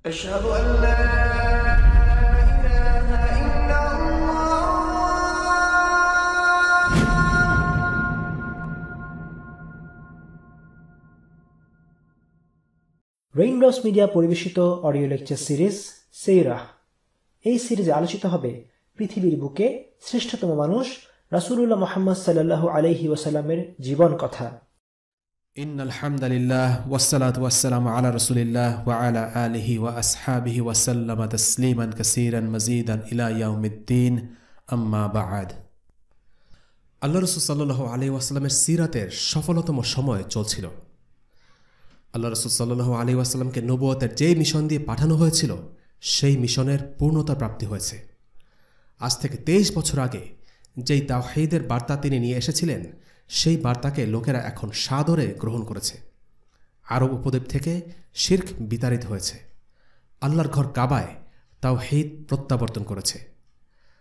أشهد أن لا إله إلا الله raindrops media পরিবেশিত audio lecture series সিরাহ। এই সিরিজে আলোচিত হবে পৃথিবীর বুকে শ্রেষ্ঠতম মানুষ রাসূলুল্লাহ মুহাম্মদ সাল্লাল্লাহু আলাইহি ওয়াসাল্লামের জীবন কথা। ইন্নাল হামদুলিল্লাহ ওয়াসসালাতু ওয়াসসালামু আলা রাসূলিল্লাহ ওয়া আলা আলিহি ওয়া আসহাবিহি ওয়া সাল্লামা তাসলিমান কাসীরান মাজিদান ইলা ইয়াউমিদ্দিন, আম্মা বা'দ। আল্লাহ রাসূল সাল্লাল্লাহু আলাইহি ওয়াসাল্লামের সিরাতের সফলতম সময় চলছিল। আল্লাহ রাসূল সাল্লাল্লাহু আলাইহি ওয়াসাল্লামকে নবুয়তের যেই মিশন দিয়ে পাঠানো হয়েছিল সেই মিশনের পূর্ণতা প্রাপ্তি হয়েছে। আজ থেকে 23 বছর আগে যেই তাওহীদের বার্তা তিনি নিয়ে এসেছিলেন সেই বার্তাকে লোকেরা এখন সাদরে গ্রহণ করেছে। আরব উপদ্বীপ থেকে শিরক বিতাড়িত হয়েছে। আল্লাহর ঘর কাবায় তাওহীদ প্রত্যাবর্তন করেছে।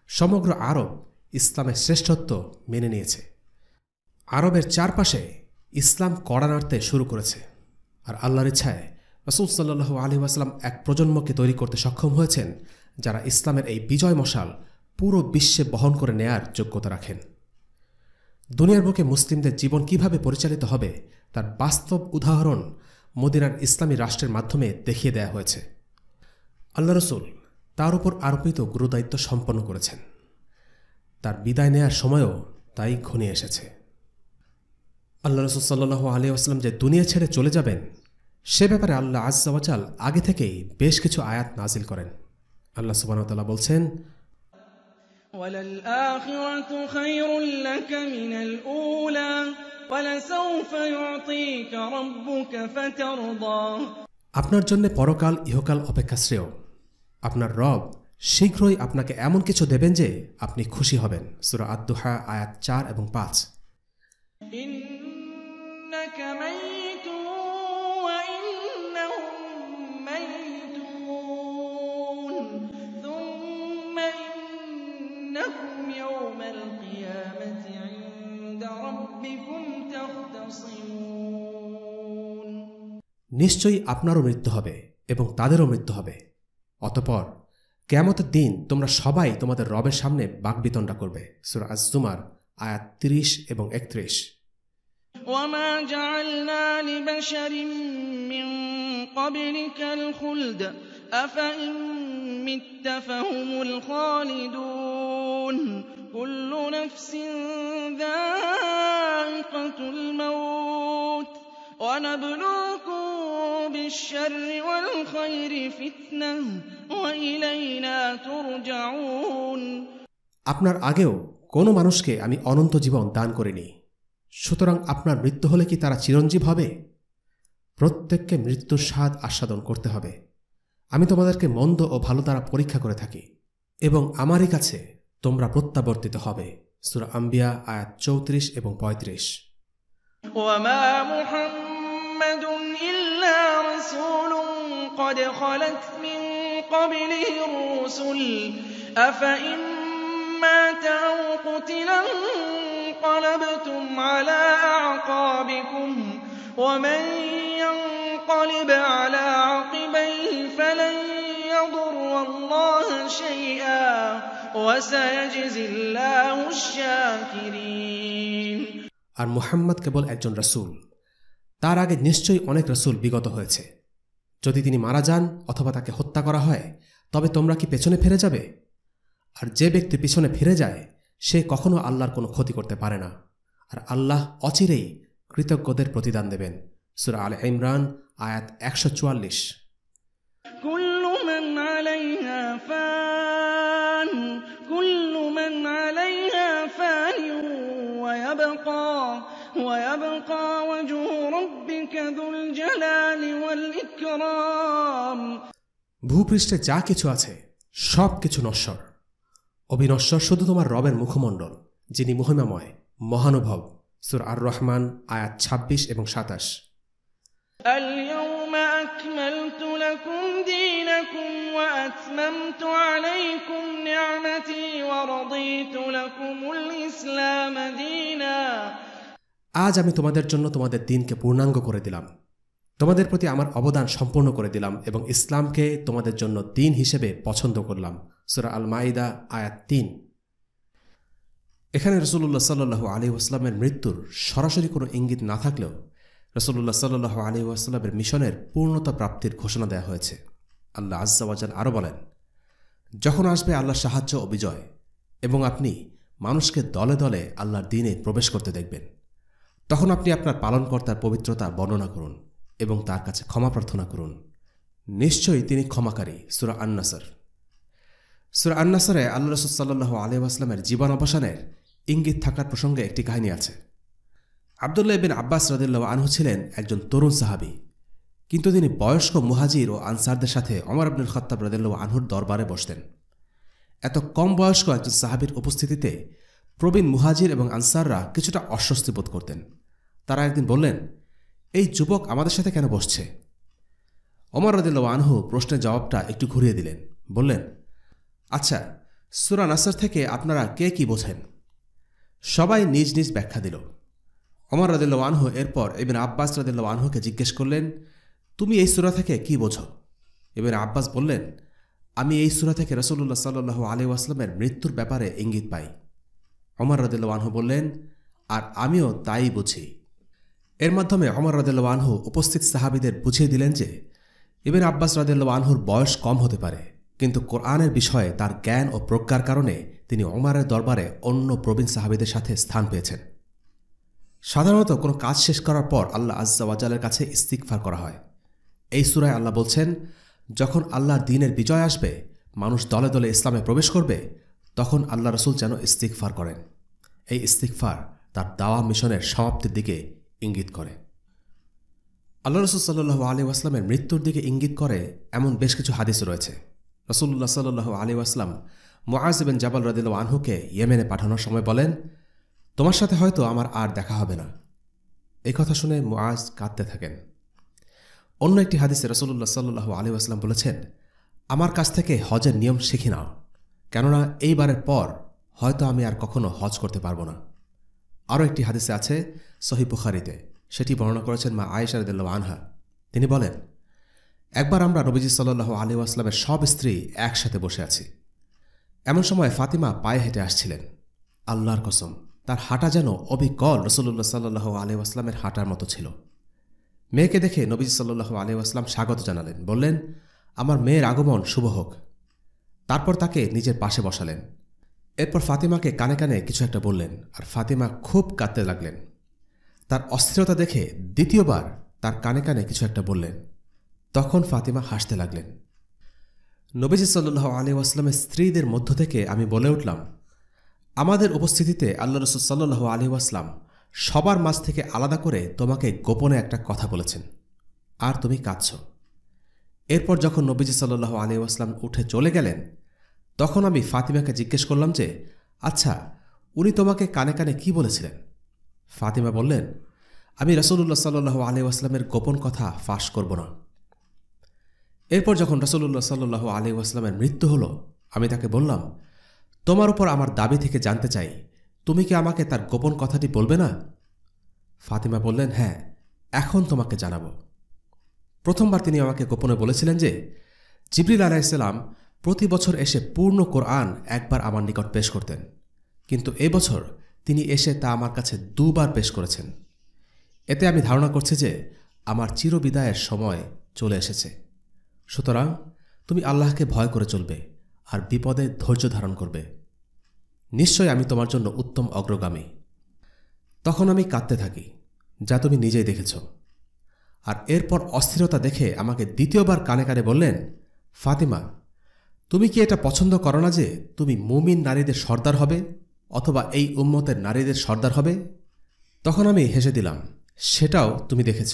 সমগ্র আরব ইসলামের শ্রেষ্ঠত্ব মেনে নিয়েছে। আরবের চারপাশে ইসলাম কড়া নাড়তে শুরু করেছে। আর আল্লাহর ইচ্ছায় রাসূল সাল্লাল্লাহু আলাইহি ওয়াসাল্লাম এক প্রজন্মকে তৈরি করতে সক্ষম হয়েছেন যারা ইসলামের এই বিজয় মশাল পুরো বিশ্বে বহন করে নেয়ার যোগ্যতা রাখেন। দুনিয়ার বুকে মুসলিমদের জীবন কিভাবে পরিচালিত হবে তার বাস্তব উদাহরণ মদিনার ইসলামী রাষ্ট্রের মাধ্যমে দেখিয়ে দেয়া হয়েছে। আল্লাহ রাসূল তার উপর আরোপিত গুরুদায়িত্ব সম্পন্ন করেছেন। তার বিদায় নেয়ার সময়ও তাই ঘনিয়ে এসেছে। আল্লাহ রাসূল সাল্লাল্লাহু আলাইহি ওয়াসাল্লাম যে দুনিয়া ছেড়ে চলে যাবেন সে ব্যাপারে আল্লাহ আযজা ওয়া জাল আগে থেকেই বেশ কিছু আয়াত নাজিল করেন। আল্লাহ সুবহানাহু ওয়া তাআলা বলছেন, وَلَلْآخِرَةُ خَيْرٌ لَكَ مِنَ الْأُولَى وَلَسَوْفَ يُعْطِيكَ رَبُّكَ فَتَرْضَىٰ। আপনার জন্য পরকাল ইহকাল অপেক্ষা শ্রেয়। আপনার রব শীঘ্রই আপনাকে এমন কিছু দেবেন যে আপনি খুশি হবেন। সূরা আদ-দুহা আয়াত 4 এবং 5। إِنَّكَ مَيِّتٌ وَإِنَّهُم مَّيِّتُونَ ثُمَّ إِنَّكُمْ يَوْمَ الْقِيَامَةِ عِندَ رَبِّكُمْ تَخْتَصِمُونَ। নিশ্চয়ই আপনারও মৃত্যু হবে এবং তাদেরও মৃত্যু হবে। অতঃপর কিয়ামতের দিন তোমরা সবাই তোমাদের রবের সামনে বাকবিতণ্ডা করবে। সূরা আজ-জুমার আয়াত 30 এবং 31। وَمَا جَعَلْنَا لِبَشَرٍ مِّن قَبْلِكَ الْخُلْدَ أَفَإِن مِّتَّ فَهُمُ الْخَالِدُونَ كُلُّ نَفْسٍ ذَائِقَةُ الْمَوْتِ وَنَبْلُوكُم بِالشَّرِّ وَالْخَيْرِ فِتْنَةً وَإِلَيْنَا تُرْجَعُونَ। আপনার আগেও কোনো মানুষকে আমি অনন্ত জীবন দান করিনি, সুতরাং আপনার মৃত্যু হলে কি তারা চিরঞ্জীব হবে? প্রত্যেককে মৃত্যুর স্বাদ আস্বাদন করতে হবে। আমি তোমাদেরকে মন্দ ও ভালো দ্বারা পরীক্ষা করে থাকি এবং আমারই কাছে তোমরা প্রত্যাবর্তিত হবে। সূরা আম্বিয়া আয়াত 34 এবং 35। وَمَا مُحَمَّدٌ إِلَّا رَسُولٌ قَدْ خَلَتْ مِن قَبْلِهِ الرُّسُلُ أَفَإِن مَّاتَ أَوْ قُتِلَ انقَلَبْتُمْ عَلَىٰ أَعْقَابِكُمْ وَمَن يَنقَلِبْ عَلَىٰ عَقِبَيْهِ فَلَن يَضُرَّ اللَّهَ شَيْئًا وَسَيَجْزِي اللَّهُ الشَّاكِرِينَ। আর মুহাম্মদ কেবল একজন রাসূল। তার আগে নিশ্চয়ই অনেক রাসূল বিগত হয়েছে। যদি তিনি মারা যান অথবা তাকে হত্যা করা হয় তবে তোমরা কি পেছনে ফিরে যাবে? আর যে ব্যক্তি পিছনে ফিরে যায় সে কখনো আল্লাহর কোনো ক্ষতি করতে পারে না। আর আল্লাহ অচিরেই কৃতজ্ঞদের প্রতিদান দেবেন। সূরা আলে ইমরান আয়াত 144। كُلُّ مَنْ عَلَيْهَا فَانٍ كُلُّ مَنْ عَلَيْهَا فَانٍ وَيَبْقَى وَجْهُ رَبِّكَ ذُو الْجَلَالِ وَالْإِكْرَامِ। ভূপৃষ্ঠে যা কিছু আছে সব কিছু নশ্বর। অবিনশ্বর শুধু তোমার রবের মুখমণ্ডল, যিনি মহিমাময় মহানুভব। সূরা আর-রহমান আয়াত 26 এবং 27। الْيَوْمَ أَكْمَلْتُ لَكُمْ دِينَكُمْ وَأَتْمَمْتُ عَلَيْكُمْ نِعْمَتِي وَرَضِيتُ لَكُمُ الْإِسْلَامَ دِينًا। আজ আমি তোমাদের জন্য তোমাদের দিনকে পূর্ণাঙ্গ করে দিলাম, তোমাদের প্রতি আমার অবদান সম্পূর্ণ করে দিলাম এবং ইসলামকে তোমাদের জন্য দ্বীন হিসেবে পছন্দ করলাম। সূরা আল মাইদা আয়াত ৩। এখানে রাসূলুল্লাহ সাল্লাল্লাহু আলাইহি ওয়াসাল্লামের মৃত্যুর সরাসরি কোনো ইঙ্গিত না থাকলেও রাসূলুল্লাহ সাল্লাল্লাহু আলাইহি ওয়াসাল্লামের মিশনের পূর্ণতা প্রাপ্তির ঘোষণা দেওয়া হয়েছে। আল্লাহ আযজা ওয়া জাল আরও বলেন, যখন আসবে আল্লাহর সাহায্য ও বিজয় এবং আপনি মানুষকে দলে দলে আল্লাহর দ্বীনে প্রবেশ করতে দেখবেন, তখন আপনি আপনার পালনকর্তার পবিত্রতা বর্ণনা করুন এবং তার কাছে ক্ষমা প্রার্থনা করুন। নিশ্চয়ই তিনি ক্ষমাকারী। সূরা আন-নাসর। সূরা আন-নাসরে আল্লাহ রাসূল সাল্লাল্লাহু আলাইহি ওয়াসাল্লামের জীবন অবসানের ইঙ্গিত থাকার প্রসঙ্গে একটি কাহিনী আছে। আব্দুল্লাহ ইবনে আব্বাস রাদিয়াল্লাহু আনহু ছিলেন একজন তরুণ সাহাবী, কিন্তু তিনি বয়স্ক মুহাজির ও আনসারদের সাথে ওমর ইবনুল খাত্তাব রাদিয়াল্লাহু আনহুর দরবারে বসতেন। এত কম বয়স্ক একজন সাহাবীর উপস্থিতিতে প্রবীণ মুহাজির এবং আনসাররা কিছুটা অস্বস্তি বোধ করতেন। তারা একদিন বললেন, এই যুবক আমাদের সাথে কেন বসছে? ওমর রাদিয়াল্লাহু আনহু প্রশ্নের জবাবটা একটু ঘুরিয়ে দিলেন। বললেন, আচ্ছা, সূরা নাসর থেকে আপনারা কে কি বোঝেন? সবাই নিজ নিজ ব্যাখ্যা দিল। ওমর রাদিয়াল্লাহু আনহু এরপর ইবনে আব্বাস রাদিয়াল্লাহু আনহুকে জিজ্ঞেস করলেন, তুমি এই সূরা থেকে কি বোঝো? ইবনে আব্বাস বললেন, আমি এই সূরা থেকে রাসূলুল্লাহ সাল্লাল্লাহু আলাইহি ওয়াসাল্লামের মৃত্যুর ব্যাপারে ইঙ্গিত পাই। ওমর রাদিয়াল্লাহু আনহু বললেন, আর আমিও তাই বুঝি। এর মাধ্যমে ওমর রাদিয়াল্লাহু আনহু উপস্থিত সাহাবীদের বুঝিয়ে দিলেন যে ইবনে আব্বাস রাদিয়াল্লাহু আনহুর বয়স কম হতে পারে, কিন্তু কোরআনের বিষয়ে তার জ্ঞান ও প্রজ্ঞার কারণে তিনি ওমরের দরবারে অন্য প্রবীণ সাহাবীদের সাথে স্থান পেয়েছেন। সাধারণত কোনো কাজ শেষ করার পর আল্লাহ আযজা ওয়া জালের কাছে ইস্তিগফার করা হয়। এই সূরায় আল্লাহ বলছেন, যখন আল্লাহর দ্বীনের বিজয় আসবে, মানুষ দলে দলে ইসলামে প্রবেশ করবে, তখন আল্লাহ রাসূল যেন ইস্তিগফার করেন। এই ইস্তিগফার তার দাওয়া মিশনের সমাপ্তির দিকে ইঙ্গিত করে। আল্লাহ রাসূল সাল্লাল্লাহু আলাইহি ওয়াসাল্লামের মৃত্যুর দিকে ইঙ্গিত করে এমন বেশ কিছু হাদিস রয়েছে। রাসূলুল্লাহ সাল্লাল্লাহু আলাইহি ওয়াসাল্লাম মুআয বিন জাবাল রাদিয়াল্লাহু আনহুকে ইয়েমেনে পাঠানোর সময় বলেন, তোমার সাথে হয়তো আমার আর দেখা হবে না। এই কথা শুনে মুআয কাঁদতে থাকেন। অন্য একটি হাদিসে রাসূলুল্লাহ সাল্লাল্লাহু আলাইহি ওয়াসাল্লাম বলেছেন, আমার কাছ থেকে হজের নিয়ম শিখে নাও, কেননা এইবারের পর হয়তো আমি আর কখনো হজ করতে পারবো না। আরও একটি হাদিসে আছে সহিহ বুখারীতে, সেটি বর্ণনা করেছেন মা আয়েশা রাদিয়াল্লাহু আনহা। তিনি বলেন, একবার আমরা নবীজি সাল্লাল্লাহু আলাইহি ওয়াসাল্লামের সব স্ত্রী একসাথে বসে আছি। এমন সময় ফাতিমা পায়ে হেঁটে আসছিলেন। আল্লাহর কসম, তার হাঁটা যেন অবিকল রাসূলুল্লাহ সাল্লাল্লাহু আলাইহি ওয়াসাল্লামের হাঁটার মতো ছিল। মেয়েকে দেখে নবীজি সাল্লাল্লাহু আলাইহি ওয়াসাল্লাম স্বাগত জানালেন, বললেন, আমার মেয়ের আগমন শুভ হোক। তারপর তাকে নিজের পাশে বসালেন। এরপর ফাতিমাকে কানে কানে কিছু একটা বললেন, আর ফাতিমা খুব কাঁদতে লাগলেন। তার অস্থিরতা দেখে দ্বিতীয়বার তার কানে কানে কিছু একটা বললেন। তখন ফাতিমা হাসতে লাগলেন। নবীজি সাল্লাল্লাহু আলাইহি ওয়াসাল্লামের স্ত্রীদের মধ্য থেকে আমি বলে উঠলাম, আমাদের উপস্থিতিতে আল্লাহ রাসূল সাল্লাল্লাহু আলাইহি ওয়াসাল্লাম সবার মাঝ থেকে আলাদা করে তোমাকে গোপনে একটা কথা বলেছেন, আর তুমি কাঁদছ। এরপর যখন নবীজি সাল্লাল্লাহু আলাইহি ওয়াসাল্লাম উঠে চলে গেলেন, তখন আমি ফাতিমাকে জিজ্ঞেস করলাম যে, আচ্ছা, উনি তোমাকে কানে কানে কি বলেছিলেন? ফাতিমা বললেন, আমি রাসূলুল্লাহ সাল্লাল্লাহু আলাইহি ওয়াসাল্লামের গোপন কথা ফাঁস করব না। এরপর যখন রাসূলুল্লাহ সাল্লাল্লাহু আলাইহি ওয়াসাল্লামের মৃত্যু হলো, আমি তাকে বললাম, তোমার উপর আমার দাবি থেকে জানতে চাই, তুমি কি আমাকে তার গোপন কথাটি বলবে না? ফাতিমা বললেন, হ্যাঁ, এখন তোমাকে জানাব। প্রথমবার তিনি আমাকে গোপনে বলেছিলেন যে জিবরিল আলাইহিস সালাম প্রতি বছর এসে পূর্ণ কোরআন একবার আমার নিকট পেশ করতেন, কিন্তু এবছর তিনি এসে তা আমার কাছে 2 বার পেশ করেছেন। এতে আমি ধারণা করছি যে আমার চিরবিদায়ের সময় চলে এসেছে। সুতরাং তুমি আল্লাহকে ভয় করে চলবে আর বিপদে ধৈর্য ধারণ করবে। নিশ্চয় আমি তোমার জন্য উত্তম অগ্রগামী। তখন আমি কাঁদতে থাকি, যা তুমি নিজেই দেখেছ। আর এরপর অস্থিরতা দেখে আমাকে দ্বিতীয়বার কানে কানে বললেন, ফাতিমা, তুমি কি এটা পছন্দ করো না যে তুমি মুমিন নারীদের সর্দার হবে অথবা এই উম্মতের নারীদের সর্দার হবে? তখন আমি হেসে দিলাম, সেটাও তুমি দেখেছ।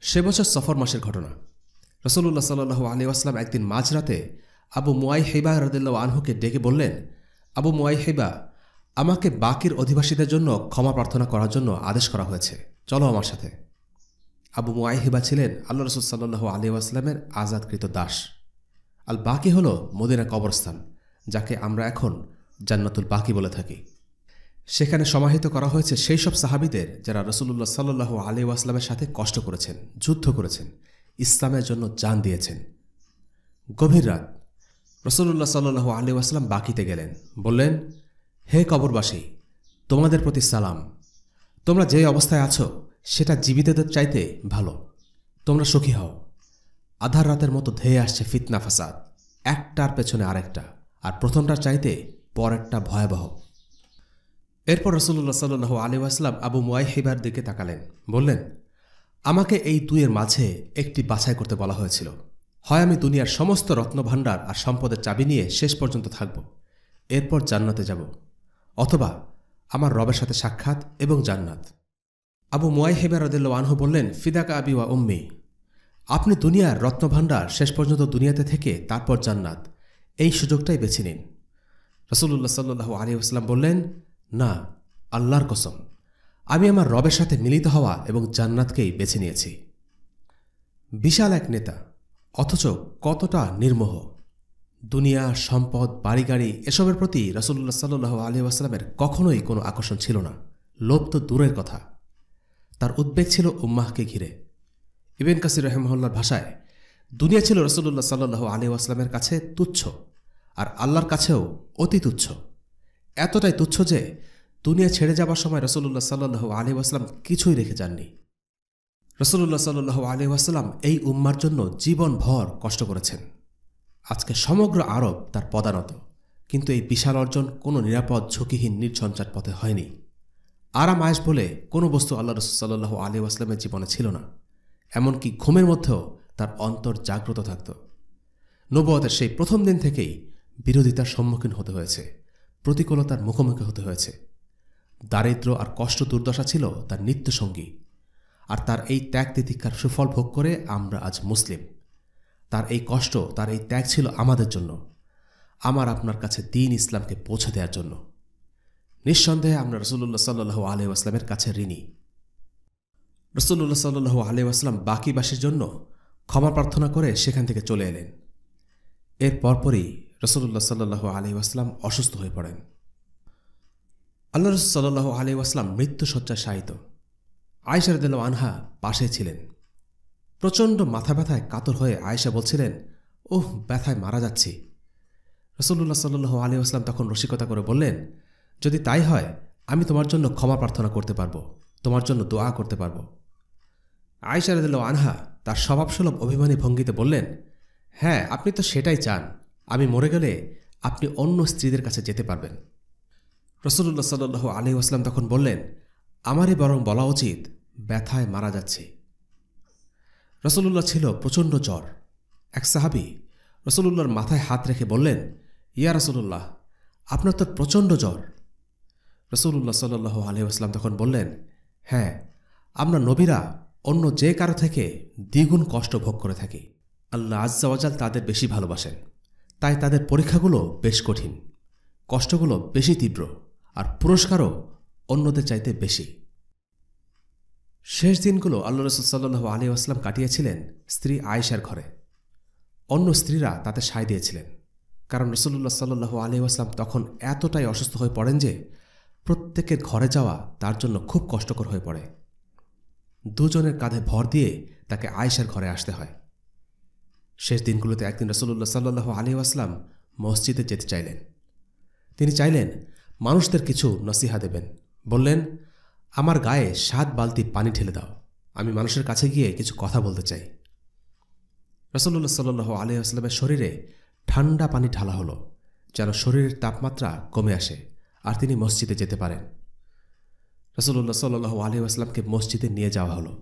সে বছর সফর মাসের ঘটনা। রাসূলুল্লাহ সাল্লাল্লাহু আলাইহি ওয়াসাল্লাম একদিন মাঝরাতে আবু মুয়াইহিবা রাদিয়াল্লাহু আনহুকে ডেকে বললেন, আবু মুয়াইহিবা, আমাকে বাকির অধিবাসীদের জন্য ক্ষমা প্রার্থনা করার জন্য আদেশ করা হয়েছে, চলো আমার সাথে। আবু মুয়াইহিবা ছিলেন আল্লাহ রাসূল সাল্লাল্লাহু আলাইহি ওয়াসাল্লামের আজাদকৃত দাস। আল বাকি হল মদিনা কবরস্থান, যাকে আমরা এখন জান্নাতুল বাকি বলে থাকি। সেখানে সমাহিত করা হয়েছে সেই সব সাহাবীদের যারা রাসূলুল্লাহ সাল্লাল্লাহু আলাইহি ওয়াসাল্লামের সাথে কষ্ট করেছেন, যুদ্ধ করেছেন, ইসলামের জন্য জান দিয়েছেন। গভীর রাত, রাসূলুল্লাহ সাল্লাল্লাহু আলাইহি ওয়াসাল্লাম বাকিতে গেলেন, বললেন, হে কবরবাসী, তোমাদের প্রতি সালাম। তোমরা যে অবস্থায় আছো সেটা জীবিতদের চাইতে ভালো। তোমরা সুখী হও। আধার রাতের মতো ধেয়ে আসছে ফিতনা ফাসাদ, একটার পেছনে আরেকটা, আর প্রথমটার চাইতে পরেরটা ভয়াবহ। এরপর রাসূলুল্লাহ সাল্লাল্লাহু আলাইহি ওয়াসাল্লাম আবু মুয়াইহিবার দিকে তাকালেন, বললেন, আমাকে এই দুইয়ের মাঝে একটি বাছাই করতে বলা হয়েছিল। হয় আমি দুনিয়ার সমস্ত রত্নভাণ্ডার আর সম্পদের চাবি নিয়ে শেষ পর্যন্ত থাকব, এরপর জান্নাতে যাব, অথবা আমার রবের সাথে সাক্ষাৎ এবং জান্নাত। আবু মুয়াইহিবা রাদিয়াল্লাহু আনহু বললেন, ফিদাকা আবি ওয়া উম্মি, আপনি দুনিয়ার রত্নভাণ্ডার শেষ পর্যন্ত দুনিয়াতে থেকে তারপর জান্নাত, এই সুযোগটাই বেছে নিন। রাসূলুল্লাহ সাল্লাল্লাহু আলাইহি ওয়াসাল্লাম বললেন, না, আল্লাহর কসম, আমি আমার রবের সাথে মিলিত হওয়া এবং জান্নাতকেই বেছে নিয়েছি। বিশাল এক নেতা, অথচ কতটা নির্মোহ। দুনিয়া, সম্পদ, বাড়িগাড়ি এসবের প্রতি রাসূলুল্লাহ সাল্লাল্লাহু আলাইহি ওয়াসাল্লামের কখনোই কোনো আকর্ষণ ছিল না, লোভ তো দূরের কথা। তার উদ্বেগ ছিল উম্মাহকে ঘিরে। ইবনে কাসির রাহিমাহুল্লাহর ভাষায়, দুনিয়া ছিল রাসূলুল্লাহ সাল্লাল্লাহু আলাইহি ওয়াসাল্লামের কাছে তুচ্ছ, আর আল্লাহর কাছেও অতি তুচ্ছ। এতটাই তুচ্ছ যে দুনিয়া ছেড়ে যাবার সময় রাসূলুল্লাহ সাল্লাল্লাহু আলাইহি ওয়াসাল্লাম কিছুই রেখে যাননি। রাসূলুল্লাহ সাল্লাল্লাহু আলাইহি ওয়াসাল্লাম এই উম্মার জন্য জীবনভর কষ্ট করেছেন। আজকে সমগ্র আরব তার পদানত, কিন্তু এই বিশাল অর্জন কোনো নিরাপদ, ঝুঁকিহীন, নির্ঝঞ্ঝাট পথে হয়নি। আরাম আয়েশ বলে কোনো বস্তু আল্লাহ রাসূল সাল্লাল্লাহু আলাইহি ওয়াসাল্লামের জীবনে ছিল না। এমনকি ঘুমের মধ্যেও তার অন্তর জাগ্রত থাকত। নবুয়তের সেই প্রথম দিন থেকেই বিরোধিতার সম্মুখীন হতে হয়েছে, প্রতিকূলতার মুখোমুখি হতে হয়েছে। দারিদ্র্য আর কষ্ট দুর্দশা ছিল তার নিত্যসঙ্গী, আর তার এই ত্যাগ তিতিক্ষার সুফল ভোগ করে আমরা আজ মুসলিম। তার এই কষ্ট, তার এই ত্যাগ ছিল আমাদের জন্য, আমার আপনার কাছে দ্বীন ইসলামকে পৌঁছে দেওয়ার জন্য। নিঃসন্দেহে আমরা রাসূলুল্লাহ সাল্লাল্লাহু আলাইহি ওয়াসাল্লামের কাছে ঋণী। রাসূলুল্লাহ সাল্লাল্লাহু আলাইহি ওয়াসাল্লাম বাকিবাসীর জন্য ক্ষমা প্রার্থনা করে সেখান থেকে চলে এলেন। এর পরপরই রাসূলুল্লাহ সাল্লাল্লাহু আলাইহি ওয়াসাল্লাম অসুস্থ হয়ে পড়েন। আল্লাহ রাসূল সাল্লাল্লাহু আলাইহি ওয়াসাল্লাম মৃত্যুশয্যায় শায়িত। আয়েশা রাদিয়াল্লাহু আনহা পাশে ছিলেন। প্রচণ্ড মাথা ব্যথায় কাতর হয়ে আয়েশা বলছিলেন, ওহ, ব্যথায় মারা যাচ্ছি। রাসূলুল্লাহ সাল্লাল্লাহু আলাইহি ওয়াসাল্লাম তখন রসিকতা করে বললেন, যদি তাই হয় আমি তোমার জন্য ক্ষমা প্রার্থনা করতে পারবো, তোমার জন্য দোয়া করতে পারবো। আয়েশা রাদিয়াল্লাহু আনহা তার স্বভাবসুলভ অভিমানী ভঙ্গিতে বললেন, হ্যাঁ, আপনি তো সেটাই চান, আমি মরে গেলে আপনি অন্য স্ত্রীদের কাছে যেতে পারবেন। রাসূলুল্লাহ সাল্লাল্লাহু আলাইহি ওয়াসাল্লাম তখন বললেন, আমারই বরং বলা উচিত ব্যথায় মারা যাচ্ছে। রাসূলুল্লাহ ছিল প্রচণ্ড জ্বর। এক সাহাবী রাসূলুল্লাহর মাথায় হাত রেখে বললেন, ইয়া রাসূলুল্লাহ, আপনার তো প্রচণ্ড জ্বর। রাসূলুল্লাহ সাল্লাল্লাহু আলাইহি ওয়াসাল্লাম তখন বললেন, হ্যাঁ, আমরা নবীরা অন্য যে কারো থেকে দ্বিগুণ কষ্ট ভোগ করে থাকি। আল্লাহ আজ্জা ওয়া জাল তাদের বেশি ভালোবাসেন, তাই তাদের পরীক্ষাগুলো বেশ কঠিন, কষ্টগুলো বেশি তীব্র, আর পুরস্কারও অন্যদের চাইতে বেশি। শেষ দিনগুলো আল্লাহ রাসূল সাল্লাল্লাহু আলাইহি ওয়াসাল্লাম কাটিয়েছিলেন স্ত্রী আয়েশার ঘরে। অন্য স্ত্রীরা তাতে সায় দিয়েছিলেন, কারণ রাসূলুল্লাহ সাল্লাল্লাহু আলাইহি ওয়াসাল্লাম তখন এতটাই অসুস্থ হয়ে পড়েন যে প্রত্যেকের ঘরে যাওয়া তার জন্য খুব কষ্টকর হয়ে পড়ে। দুজনের কাঁধে ভর দিয়ে তাকে আয়েশার ঘরে আসতে হয়। শেষ দিনগুলোতে একদিন রাসূলুল্লাহ সাল্লাল্লাহু আলাইহি ওয়াসাল্লাম মসজিদে যেতে চাইলেন। তিনি চাইলেন মানুষদের কিছু নসিহা দেবেন। বললেন, আমার গায়ে 7 বালতি পানি ঢেলে দাও, আমি মানুষের কাছে গিয়ে কিছু কথা বলতে চাই। রাসূলুল্লাহ সাল্লাল্লাহু আলাইহি ওয়াসাল্লামের শরীরে ঠান্ডা পানি ঢালা হলো, যেন শরীরের তাপমাত্রা কমে আসে আর তিনি মসজিদে যেতে পারেন। রাসূলুল্লাহ সাল্লাল্লাহু আলাইহি ওয়াসাল্লামকে মসজিদে নিয়ে যাওয়া হলো।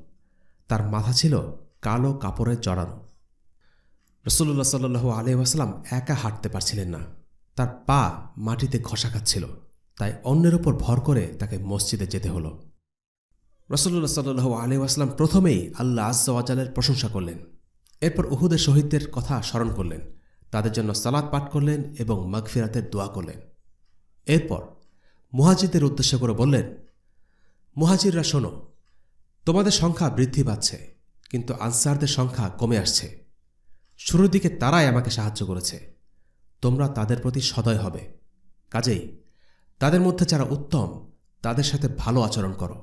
তার মাথা ছিল কালো কাপড়ে জড়ানো। রাসূলুল্লাহ সাল্লাল্লাহু আলাইহি ওয়াসাল্লাম একা হাঁটতে পারছিলেন না, তার পা মাটিতে ঘষা খাচ্ছিল, তাই অন্যের ওপর ভর করে তাকে মসজিদে যেতে হলো। রাসূলুল্লাহ সাল্লাল্লাহু আলাইহি ওয়াসাল্লাম প্রথমেই আল্লাহ আজ্জা ওয়া জালের প্রশংসা করলেন, এরপর উহুদের শহীদদের কথা স্মরণ করলেন, তাদের জন্য সালাত পাঠ করলেন এবং মাগফিরাতের দোয়া করলেন। এরপর মুহাজিরদের উদ্দেশ্য করে বললেন, মুহাজিররা শোনো, তোমাদের সংখ্যা বৃদ্ধি পাচ্ছে, কিন্তু আনসারদের সংখ্যা কমে আসছে। শুরুর দিকে তারাই আমাকে সাহায্য করেছে, তোমরা তাদের প্রতি সদয় হবে। কাজেই তাদের মধ্যে যারা উত্তম তাদের সাথে ভালো আচরণ করো,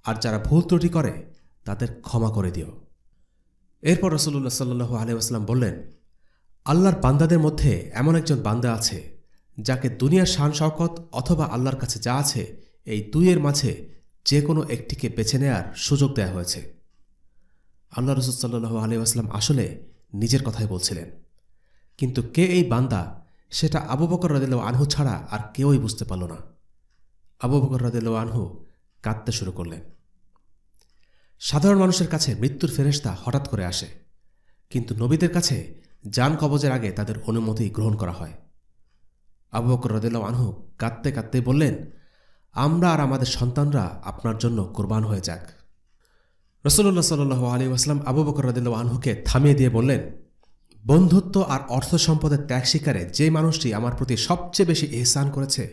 আর যারা ভুল ত্রুটি করে তাদের ক্ষমা করে দিও। এরপর রাসূলুল্লাহ সাল্লাল্লাহু আলাইহি ওয়াসাল্লাম বললেন, আল্লাহর বান্দাদের মধ্যে এমন একজন বান্দা আছে যাকে দুনিয়ার শান শওকত অথবা আল্লাহর কাছে যা আছে এই দুইয়ের মাঝে যে কোনো একটিকে বেছে নেয়ার সুযোগ দেয়া হয়েছে। আল্লাহ রাসূল সাল্লাল্লাহু আলাইহি ওয়াসাল্লাম আসলে নিজের কথাই বলছিলেন, কিন্তু কে এই বান্দা সেটা আবু বকর রাদিয়াল্লাহু আনহু ছাড়া আর কেউই বুঝতে পারল না। আবু বকর রাদিয়াল্লাহু আনহু কাঁদতে শুরু করলেন। সাধারণ মানুষের কাছে মৃত্যুর ফেরেশতা হঠাৎ করে আসে, কিন্তু নবীদের কাছে জান কবজের আগে তাদের অনুমতি গ্রহণ করা হয়। আবু বকর রাদিয়াল্লাহু আনহু কাঁদতে কাঁদতে বললেন, আমরা আর আমাদের সন্তানরা আপনার জন্য কুরবান হয়ে যাক। রাসূলুল্লাহ সাল্লাল্লাহু আলাইহি ওয়াসাল্লাম আবু বকর রাদিয়াল্লাহু আনহুকে থামিয়ে দিয়ে বললেন, বন্ধুত্ব আর অর্থ সম্পদের ত্যাগ স্বীকারে যে মানুষটি আমার প্রতি সবচেয়ে বেশি ইহসান করেছে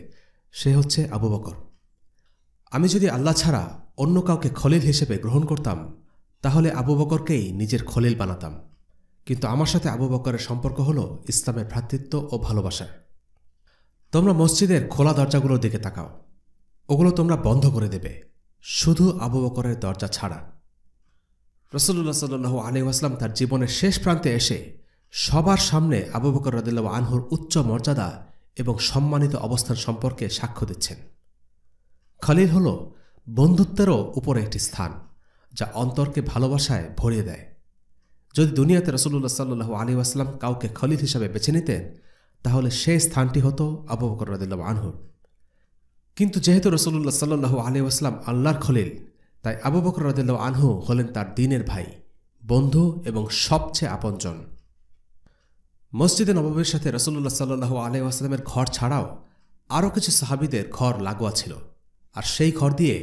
সে হচ্ছে আবু বকর। আমি যদি আল্লাহ ছাড়া অন্য কাউকে খলিল হিসেবে গ্রহণ করতাম তাহলে আবু বকরকেই নিজের খলিল বানাতাম, কিন্তু আমার সাথে আবু বকরের সম্পর্ক হল ইসলামের ভ্রাতৃত্ব ও ভালোবাসার। তোমরা মসজিদের খোলা দরজাগুলোর দিকে তাকাও, ওগুলো তোমরা বন্ধ করে দেবে, শুধু আবু বকরের দরজা ছাড়া। রাসূলুল্লাহ সাল্লাল্লাহু আলাইহি ওয়াসাল্লাম তার জীবনের শেষ প্রান্তে এসে সবার সামনে আবু বকর রাদিয়াল্লাহু আনহুর উচ্চ মর্যাদা এবং সম্মানিত অবস্থান সম্পর্কে সাক্ষ্য দিচ্ছেন। খলিল হল বন্ধুত্বেরও উপরে একটি স্থান যা অন্তরকে ভালোবাসায় ভরিয়ে দেয়। যদি দুনিয়াতে রাসূলুল্লাহ সাল্লাল্লাহু আলাইহি ওয়াসাল্লাম কাউকে খলিল হিসাবে বেছে নিতেন তাহলে সেই স্থানটি হতো আবু বকর রাদিয়াল্লাহু আনহুর। কিন্তু যেহেতু রাসূলুল্লাহ সাল্লাল্লাহু আলাইহি ওয়াসাল্লাম আল্লাহর খলিল, তাই আবু বকর রাদিয়াল্লাহু আনহু হলেন তার দ্বীনের ভাই, বন্ধু এবং সবচেয়ে আপনজন। মসজিদে নববীর সাথে রাসূলুল্লাহ সাল্লাল্লাহু আলাইহি ওয়াসাল্লামের ঘর ছাড়াও আরও কিছু সাহাবীদের ঘর লাগোয়া ছিল, আর সেই ঘর দিয়ে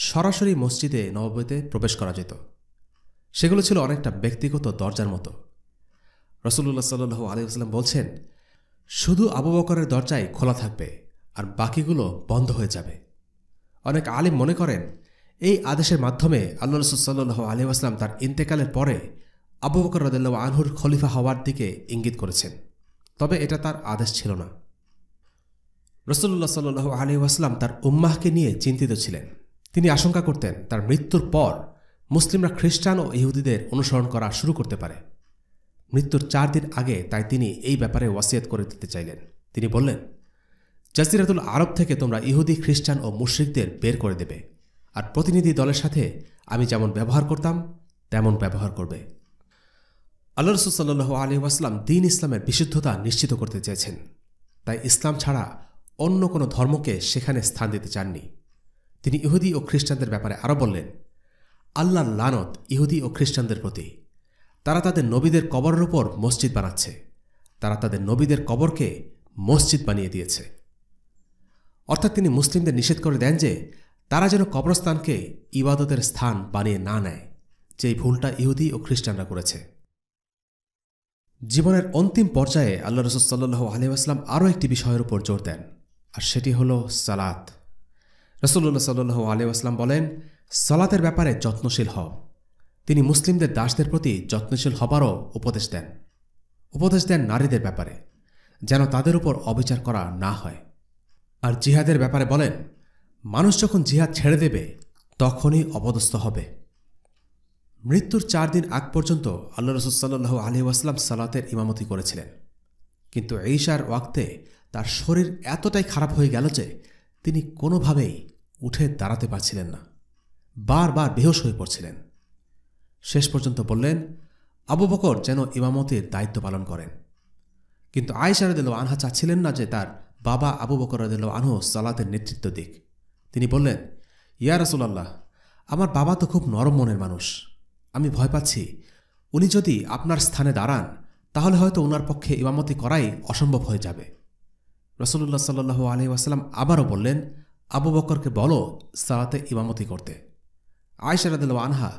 সরাসরি মসজিদে নববীতে প্রবেশ করা যেত। সেগুলো ছিল অনেকটা ব্যক্তিগত দরজার মতো। রাসূলুল্লাহ সাল্লাল্লাহু আলাইহি ওয়াসাল্লাম বলছেন, শুধু আবু বকরের দরজাই খোলা থাকবে আর বাকিগুলো বন্ধ হয়ে যাবে। অনেক আলিম মনে করেন এই আদেশের মাধ্যমে আল্লাহ রাসূল সাল্লাল্লাহু আলাইহি ওয়াসাল্লাম তার ইন্তেকালের পরে আবু বকর রাদিয়াল্লাহু আনহুর খলিফা হওয়ার দিকে ইঙ্গিত করেছেন, তবে এটা তার আদেশ ছিল না। রাসূলুল্লাহ সাল্লাল্লাহু আলাইহি ওয়াসাল্লাম তার উম্মাহকে নিয়ে চিন্তিত ছিলেন। তিনি আশঙ্কা করতেন তার মৃত্যুর পর মুসলিমরা খ্রিস্টান ও ইহুদিদের অনুসরণ করা শুরু করতে পারে। মৃত্যুর 4 দিন আগে তাই তিনি এই ব্যাপারে ওয়াসিয়াত করে দিতে চাইলেন। তিনি বললেন, জাজিরাতুল আরব থেকে তোমরা ইহুদি, খ্রিস্টান ও মুশরিকদের বের করে দেবে, আর প্রতিনিধি দলের সাথে আমি যেমন ব্যবহার করতাম তেমন ব্যবহার করবে। আল্লাহ রাসূল সাল্লাল্লাহু আলাইহি ওয়াসাল্লাম দ্বীন ইসলামের বিশুদ্ধতা নিশ্চিত করতে চেয়েছেন, তাই ইসলাম ছাড়া অন্য কোনো ধর্মকে সেখানে স্থান দিতে চাননি। তিনি ইহুদি ও খ্রিস্টানদের ব্যাপারে আরও বললেন, আল্লাহর লানত ইহুদি ও খ্রিস্টানদের প্রতি। তারা তাদের নবীদের কবরের উপর মসজিদ বানাচ্ছে, তারা তাদের নবীদের কবরকে মসজিদ বানিয়ে দিয়েছে। অর্থাৎ তিনি মুসলিমদের নিষেধ করে দেন যে তারা যেন কবরস্থানকে ইবাদতের স্থান বানিয়ে না নেয়, যেই ভুলটা ইহুদি ও খ্রিস্টানরা করেছে। জীবনের অন্তিম পর্যায়ে আল্লাহ রাসূল সাল্লাল্লাহু আলাইহি ওয়াসাল্লাম আরও একটি বিষয়ের উপর জোর দেন, আর সেটি হল সালাত। রাসূলুল্লাহ সাল্লাল্লাহু আলাইহি ওয়াসাল্লাম বলেন, সালাতের ব্যাপারে যত্নশীল হও। তিনি মুসলিমদের দাসদের প্রতি যত্নশীল হবারও উপদেশ দেন নারীদের ব্যাপারে, যেন তাদের উপর অবিচার করা না হয়। আর জিহাদের ব্যাপারে বলেন, মানুষ যখন জিহাদ ছেড়ে দেবে তখনই অপদস্থ হবে। মৃত্যুর 4 দিন আগ পর্যন্ত আল্লাহ রাসূল সাল্লাল্লাহু আলাইহি ওয়াসাল্লাম সালাতের ইমামতি করেছিলেন, কিন্তু ঈশার ওয়াক্তে তার শরীর এতটাই খারাপ হয়ে গেল যে তিনি কোনোভাবেই উঠে দাঁড়াতে পারছিলেন না, বারবার বেহুশ হয়ে পড়ছিলেন। শেষ পর্যন্ত বললেন, আবু বকর যেন ইমামতির দায়িত্ব পালন করেন। কিন্তু আয়েশা রাদিয়াল্লাহু আনহা চাচ্ছিলেন না যে তার বাবা আবু বকর রাদিয়াল্লাহু আনহু সালাতের নেতৃত্ব দিক। তিনি বললেন, ইয়া রাসূলুল্লাহ, আমার বাবা তো খুব নরম মনের মানুষ, আমি ভয় পাচ্ছি উনি যদি আপনার স্থানে দাঁড়ান তাহলে হয়তো ওনার পক্ষে ইমামতি করাই অসম্ভব হয়ে যাবে। রাসূলুল্লাহ সাল্লাল্লাহু আলাইহি ওয়াসাল্লাম আবারও বললেন, আবু বকরকে বলো সালাতে ইমামতি করতে। আয়েশা রাদিয়াল্লাহু আনহা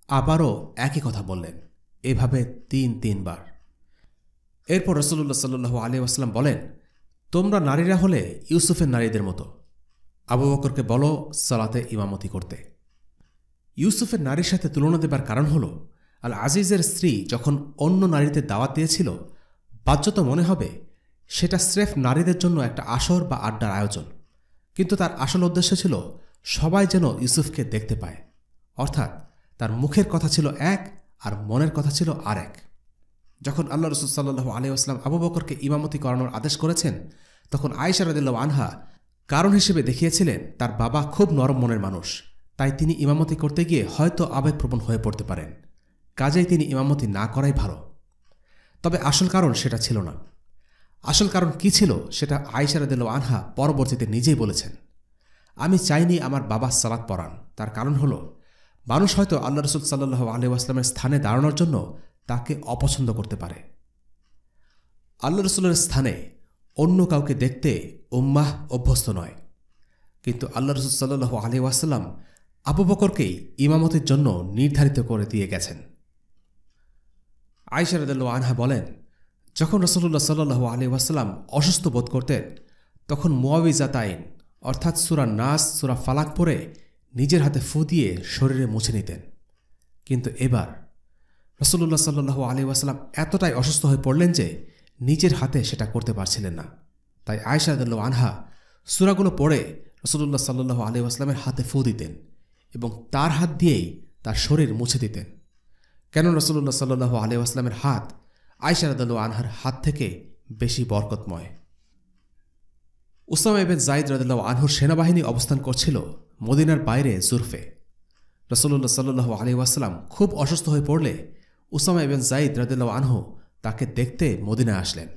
আবারও একই কথা বললেন, এভাবে 3 বার। এরপর রাসূলুল্লাহ সাল্লাল্লাহু আলাইহি ওয়াসাল্লাম বলেন, তোমরা নারীরা হলে ইউসুফের নারীদের মতো, আবু বকরকে বলো সালাতে ইমামতি করতে। ইউসুফের নারীর সাথে তুলনা দেবার কারণ হল, আল আজিজের স্ত্রী যখন অন্য নারীদের দাওয়াত দিয়েছিল বাহ্যত মনে হবে সেটা স্রেফ নারীদের জন্য একটা আসর বা আড্ডার আয়োজন, কিন্তু তার আসল উদ্দেশ্য ছিল সবাই যেন ইউসুফকে দেখতে পায়, অর্থাৎ তার মুখের কথা ছিল এক আর মনের কথা ছিল আর এক। যখন আল্লাহ রসুল সাল্লাল্লাহু আলাইহি ওয়াসাল্লাম আবু বকরকে ইমামতি করানোর আদেশ করেছেন, তখন আয়েশা রাদিয়াল্লাহু আনহা কারণ হিসেবে দেখিয়েছিলেন তার বাবা খুব নরম মনের মানুষ, তাই তিনি ইমামতি করতে গিয়ে হয়তো আবেগপ্রবণ হয়ে পড়তে পারেন, কাজেই তিনি ইমামতি না করাই ভালো। তবে আসল কারণ সেটা ছিল না। আসল কারণ কি ছিল সেটা আয়েশা রাদিয়াল্লাহু আনহা পরবর্তীতে নিজেই বলেছেন, আমি চাইনি আমার বাবা সালাত পড়ান, তার কারণ হল মানুষ হয়তো আল্লাহ রসুল সাল্লাল্লাহু আলাইহি ওয়াসাল্লামের স্থানে দাঁড়ানোর জন্য তাকে অপছন্দ করতে পারে। আল্লাহ রসুলের স্থানে অন্য কাউকে দেখতে উম্মাহ অভ্যস্ত নয়, কিন্তু আল্লাহ রসুল সাল্লাল্লাহু আলাইহি ওয়াসাল্লাম আবু বকরকেই ইমামতির জন্য নির্ধারিত করে দিয়ে গেছেন। আয়েশা রাদিয়াল্লাহু আনহা বলেন, যখন রাসূলুল্লাহ সাল্লাল্লাহু আলাইহি ওয়াসাল্লাম অসুস্থ বোধ করতেন, তখন মুআউযিযাতাইন অর্থাৎ সূরা নাস, সূরা ফালাক পড়ে নিজের হাতে ফু দিয়ে শরীরে মুছে নিতেন। কিন্তু এবার রাসূলুল্লাহ সাল্লাল্লাহু আলাইহি ওয়াসাল্লাম এতটাই অসুস্থ হয়ে পড়লেন যে নিজের হাতে সেটা করতে পারছিলেন না। তাই আয়েশা রাদিয়াল্লাহু আনহা সূরাগুলো পড়ে রাসূলুল্লাহ সাল্লাল্লাহু আলাইহি ওয়াসাল্লামের হাতে ফু দিতেন এবং তার হাত দিয়েই তার শরীর মুছে দিতেন। কেন রাসূলুল্লাহ সাল্লাল্লাহু আলাইহি ওয়াসাল্লামের হাত আয়েশা রাদিয়াল্লাহু আনহার হাত থেকে বেশি বরকতময়। উসামা ইবনে যায়েদ রাদিয়াল্লাহু আনহুর সেনাবাহিনী অবস্থান করছিল মদিনার বাইরে জুরফে। রাসূলুল্লাহ সাল্লাল্লাহু আলাইহি ওয়াসাল্লাম খুব অসুস্থ হয়ে পড়লে উসামা ইবনে যায়েদ রাদিয়াল্লাহু আনহু তাকে দেখতে মদিনায় আসলেন।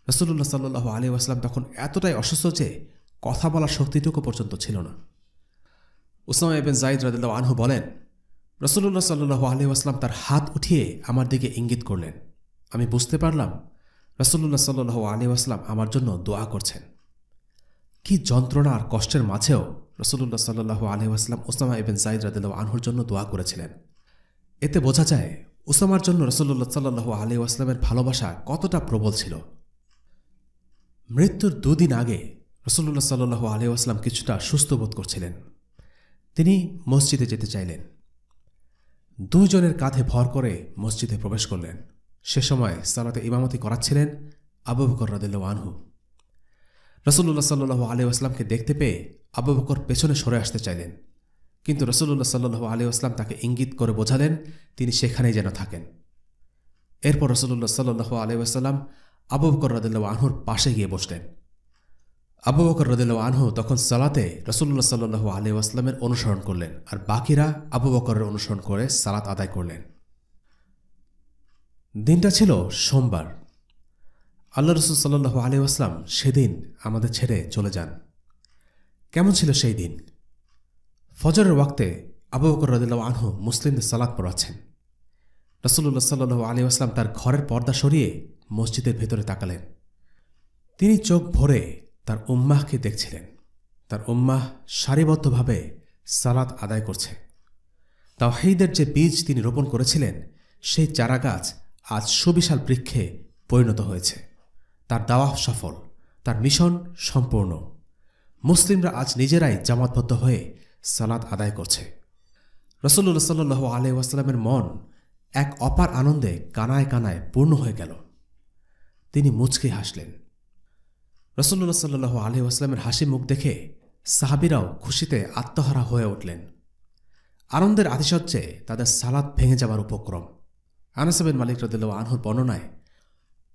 রাসূলুল্লাহ সাল্লাল্লাহু আলাইহি ওয়াসাল্লাম তখন এতটাই অসুস্থ যে কথা বলার শক্তিটুকু পর্যন্ত ছিল না। উসামা ইবনে যায়েদ রাদিয়াল্লাহু আনহু বলেন, রাসূলুল্লাহ সাল্লাল্লাহু আলাইহি ওয়াসাল্লাম তার হাত উঠিয়ে আমার দিকে ইঙ্গিত করলেন। আমি বুঝতে পারলাম রাসূলুল্লাহ সাল্লাল্লাহু আলাইহি ওয়াসাল্লাম আমার জন্য দোয়া করছেন। কি যন্ত্রণা আর কষ্টের মাঝেও রাসূলুল্লাহ সাল্লাল্লাহু আলাইহি ওয়াসাল্লাম উসামা ইবনে যায়েদ রাদিয়াল্লাহু আনহুর জন্য দোয়া করেছিলেন। এতে বোঝা যায় উসামার জন্য রাসূলুল্লাহ সাল্লাল্লাহু আলাইহি ওয়াসাল্লামের ভালোবাসা কতটা প্রবল ছিল। মৃত্যুর দুদিন আগে রাসূলুল্লাহ সাল্লাল্লাহু আলাইহি ওয়াসাল্লাম কিছুটা সুস্থ বোধ করছিলেন। তিনি মসজিদে যেতে চাইলেন। দুইজনের কাঁধে ভর করে মসজিদে প্রবেশ করলেন। সে সময় সালাতে ইমামতি করাচ্ছিলেন আবু বকর রাদিয়াল্লাহু আনহু। রাসূলুল্লাহ সাল্লাল্লাহু আলাইহি ওয়াসাল্লামকে দেখতে পেয়ে আবু বকর পেছনে সরে আসতে চাইলেন, কিন্তু রাসূলুল্লাহ সাল্লাল্লাহু আলাইহি ওয়াসাল্লাম তাকে ইঙ্গিত করে বোঝালেন তিনি সেখানেই যেন থাকেন। এরপর রাসূলুল্লাহ সাল্লাল্লাহু আলাইহি ওয়াসাল্লাম আবু বকর রাদিয়াল্লাহু আনহুর পাশে গিয়ে বসলেন। আবু বকর রাদিয়াল্লাহু আনহু তখন সালাতে রাসূলুল্লাহ সাল্লাল্লাহু আলাইহি ওয়াসাল্লামের অনুসরণ করলেন, আর বাকিরা আবু বকরের অনুসরণ করে সালাত আদায় করলেন। দিনটা ছিল সোমবার। আল্লাহ রাসূল সাল্লাল্লাহু আলাইহি ওয়াসাল্লাম সেদিন আমাদের ছেড়ে চলে যান। কেমন ছিল সেই দিন? ফজরের ওয়াক্তে আবু বকর রাদিয়াল্লাহু আনহু মুসলিমদের সালাত পড়াচ্ছেন। রাসূলুল্লাহ সাল্লাল্লাহু আলাইহি ওয়াসাল্লাম তার ঘরের পর্দা সরিয়ে মসজিদের ভেতরে তাকালেন। তিনি চোখ ভরে তার উম্মাহকে দেখছিলেন। তার উম্মাহ সারিবদ্ধভাবে সালাত আদায় করছে। তাওহীদের যে বীজ তিনি রোপণ করেছিলেন, সেই চারাগাছ আজ সুবিশাল বৃক্ষে পরিণত হয়েছে। তার দাওয়া সফল, তার মিশন সম্পূর্ণ। মুসলিমরা আজ নিজেরাই জামাতবদ্ধ হয়ে সালাত আদায় করছে। রাসূলুল্লাহ সাল্লাল্লাহু আলাইহি ওয়াসাল্লামের মন এক অপার আনন্দে কানায় কানায় পূর্ণ হয়ে গেল। তিনি মুচকে হাসলেন। রাসূলুল্লাহ সাল্লাল্লাহু আলাইহি ওয়াসাল্লামের হাসি মুখ দেখে সাহাবীরাও খুশিতে আত্মহারা হয়ে উঠলেন। আনন্দের আতিশয্যে তাদের সালাত ভেঙে যাবার উপক্রম। আনাস বিন মালিক রাদিয়াল্লাহু আনহুর বর্ণনায়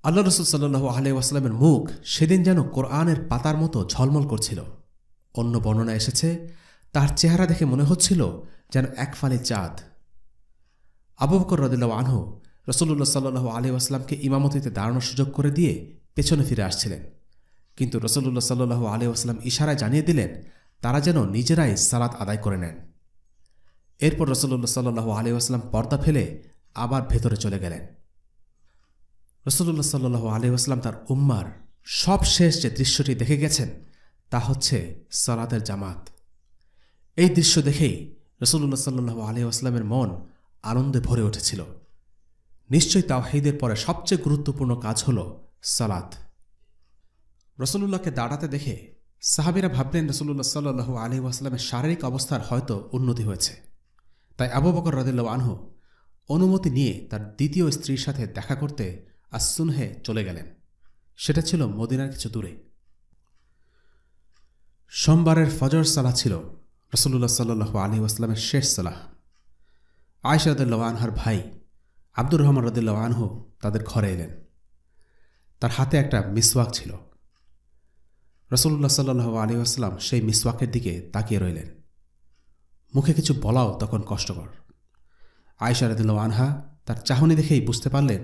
আল্লাহ রাসূল সাল্লাল্লাহু আলাইহি ওয়াসাল্লামের মুখ সেদিন যেন কোরআনের পাতার মতো ঝলমল করছিল। অন্য বর্ণনায় এসেছে তার চেহারা দেখে মনে হচ্ছিল যেন এক ফালি চাঁদ। আবু বকর রাদিয়াল্লাহু আনহু রাসূলুল্লাহ সাল্লাল্লাহু আলাইহি ওয়াসাল্লামকে ইমামতিতে দাঁড়ানোর সুযোগ করে দিয়ে পেছনে ফিরে আসছিলেন, কিন্তু রাসূলুল্লাহ সাল্লাল্লাহু আলাইহি ওয়াসাল্লাম ইশারায় জানিয়ে দিলেন তারা যেন নিজেরাই সালাত আদায় করে নেন। এরপর রাসূলুল্লাহ সাল্লাল্লাহু আলাইহি ওয়াসাল্লাম পর্দা ফেলে আবার ভেতরে চলে গেলেন। রাসূলুল্লাহ সাল্লাল্লাহু আলাইহি ওয়াসাল্লাম তার উম্মার সবশেষ যে দৃশ্যটি দেখে গেছেন তা হচ্ছে সালাতের জামাত। এই দৃশ্য দেখেই রাসূলুল্লাহ সাল্লাল্লাহু আলাইহি ওয়াসাল্লামের মন আনন্দে ভরে উঠেছিল। নিশ্চয়ই তাওহীদের পরে সবচেয়ে গুরুত্বপূর্ণ কাজ হল সালাত। রাসূলুল্লাহকে দাঁড়াতে দেখে সাহাবীরা ভাবলেন রাসূলুল্লাহ সাল্লাল্লাহু আলাইহি ওয়াসাল্লামের শারীরিক অবস্থার হয়তো উন্নতি হয়েছে। তাই আবু বকর রাদিয়াল্লাহু আনহু অনুমতি নিয়ে তার দ্বিতীয় স্ত্রীর সাথে দেখা করতে আস-সুনহে চলে গেলেন। সেটা ছিল মদিনার কিছু দূরে। সোমবারের ফজর সালাত ছিল রাসূলুল্লাহ সাল্লাল্লাহু আলাইহি ওয়াসাল্লামের শেষ সালাহ। আয়েশা রাদিয়াল্লাহু আনহার ভাই আব্দুর রহমান রাদিয়াল্লাহু আনহু তাদের ঘরে এলেন। তার হাতে একটা মিসওয়াক ছিল। রাসূলুল্লাহ সাল্লাল্লাহু আলাইহি ওয়াসাল্লাম সেই মিসওয়াকের দিকে তাকিয়ে রইলেন। মুখে কিছু বলাও তখন কষ্টকর। আয়েশা রাদিয়াল্লাহু আনহা তার চাহনি দেখেই বুঝতে পারলেন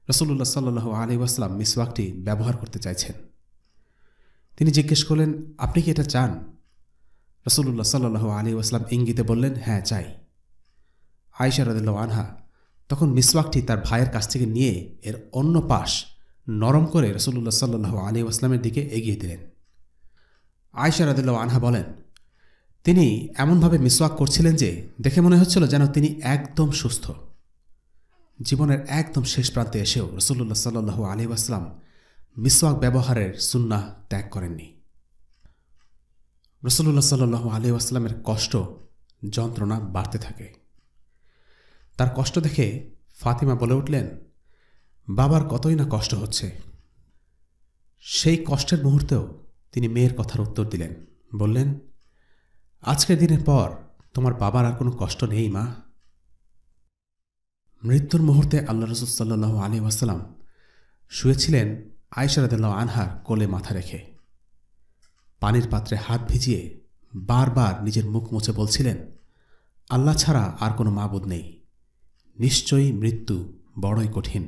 রাসূলুল্লাহ সাল্লাল্লাহু আলাইহি ওয়াসাল্লাম মিসওয়াকটি ব্যবহার করতে চাইছেন। তিনি জিজ্ঞেস করলেন, আপনি কি এটা চান? রাসূলুল্লাহ সাল্লাল্লাহু আলাইহি ওয়াসাল্লাম ইঙ্গিতে বললেন, হ্যাঁ চাই। আয়েশা রাদিয়াল্লাহু আনহা তখন মিসওয়াকটি তার ভাইয়ের কাছ থেকে নিয়ে এর অন্য পাশ নরম করে রাসূলুল্লাহ সাল্লাল্লাহু আলাইহি ওয়াসাল্লামের দিকে এগিয়ে দিলেন। আয়েশা রাদিয়াল্লাহু আনহা বলেন, তিনি এমনভাবে মিসওয়াক করছিলেন যে দেখে মনে হচ্ছিল যেন তিনি একদম সুস্থ। জীবনের একদম শেষ প্রান্তে এসেও রাসূলুল্লাহ সাল্লাল্লাহু আলাইহি ওয়াসাল্লাম মিসওয়াক ব্যবহারের সুন্নাহ ত্যাগ করেননি। রাসূলুল্লাহ সাল্লাল্লাহু আলাইহি ওয়াসাল্লামের কষ্ট যন্ত্রণা বাড়তে থাকে। তার কষ্ট দেখে ফাতিমা বলে উঠলেন, বাবার কতই না কষ্ট হচ্ছে। সেই কষ্টের মুহূর্তেও তিনি মেয়ের কথার উত্তর দিলেন, বললেন, আজকের দিনের পর তোমার বাবার আর কোনো কষ্ট নেই মা। মৃত্যুর মুহূর্তে আল্লাহ রাসূল সাল্লাল্লাহু আলাইহি ওয়াসাল্লাম শুয়েছিলেন আয়েশা রাদিয়াল্লাহু আনহার কোলে মাথা রেখে। পানির পাত্রে হাত ভিজিয়ে বারবার নিজের মুখ মুছে বলছিলেন, আল্লাহ ছাড়া আর কোনো মাবুদ নেই, নিশ্চয়ই মৃত্যু বড়ই কঠিন।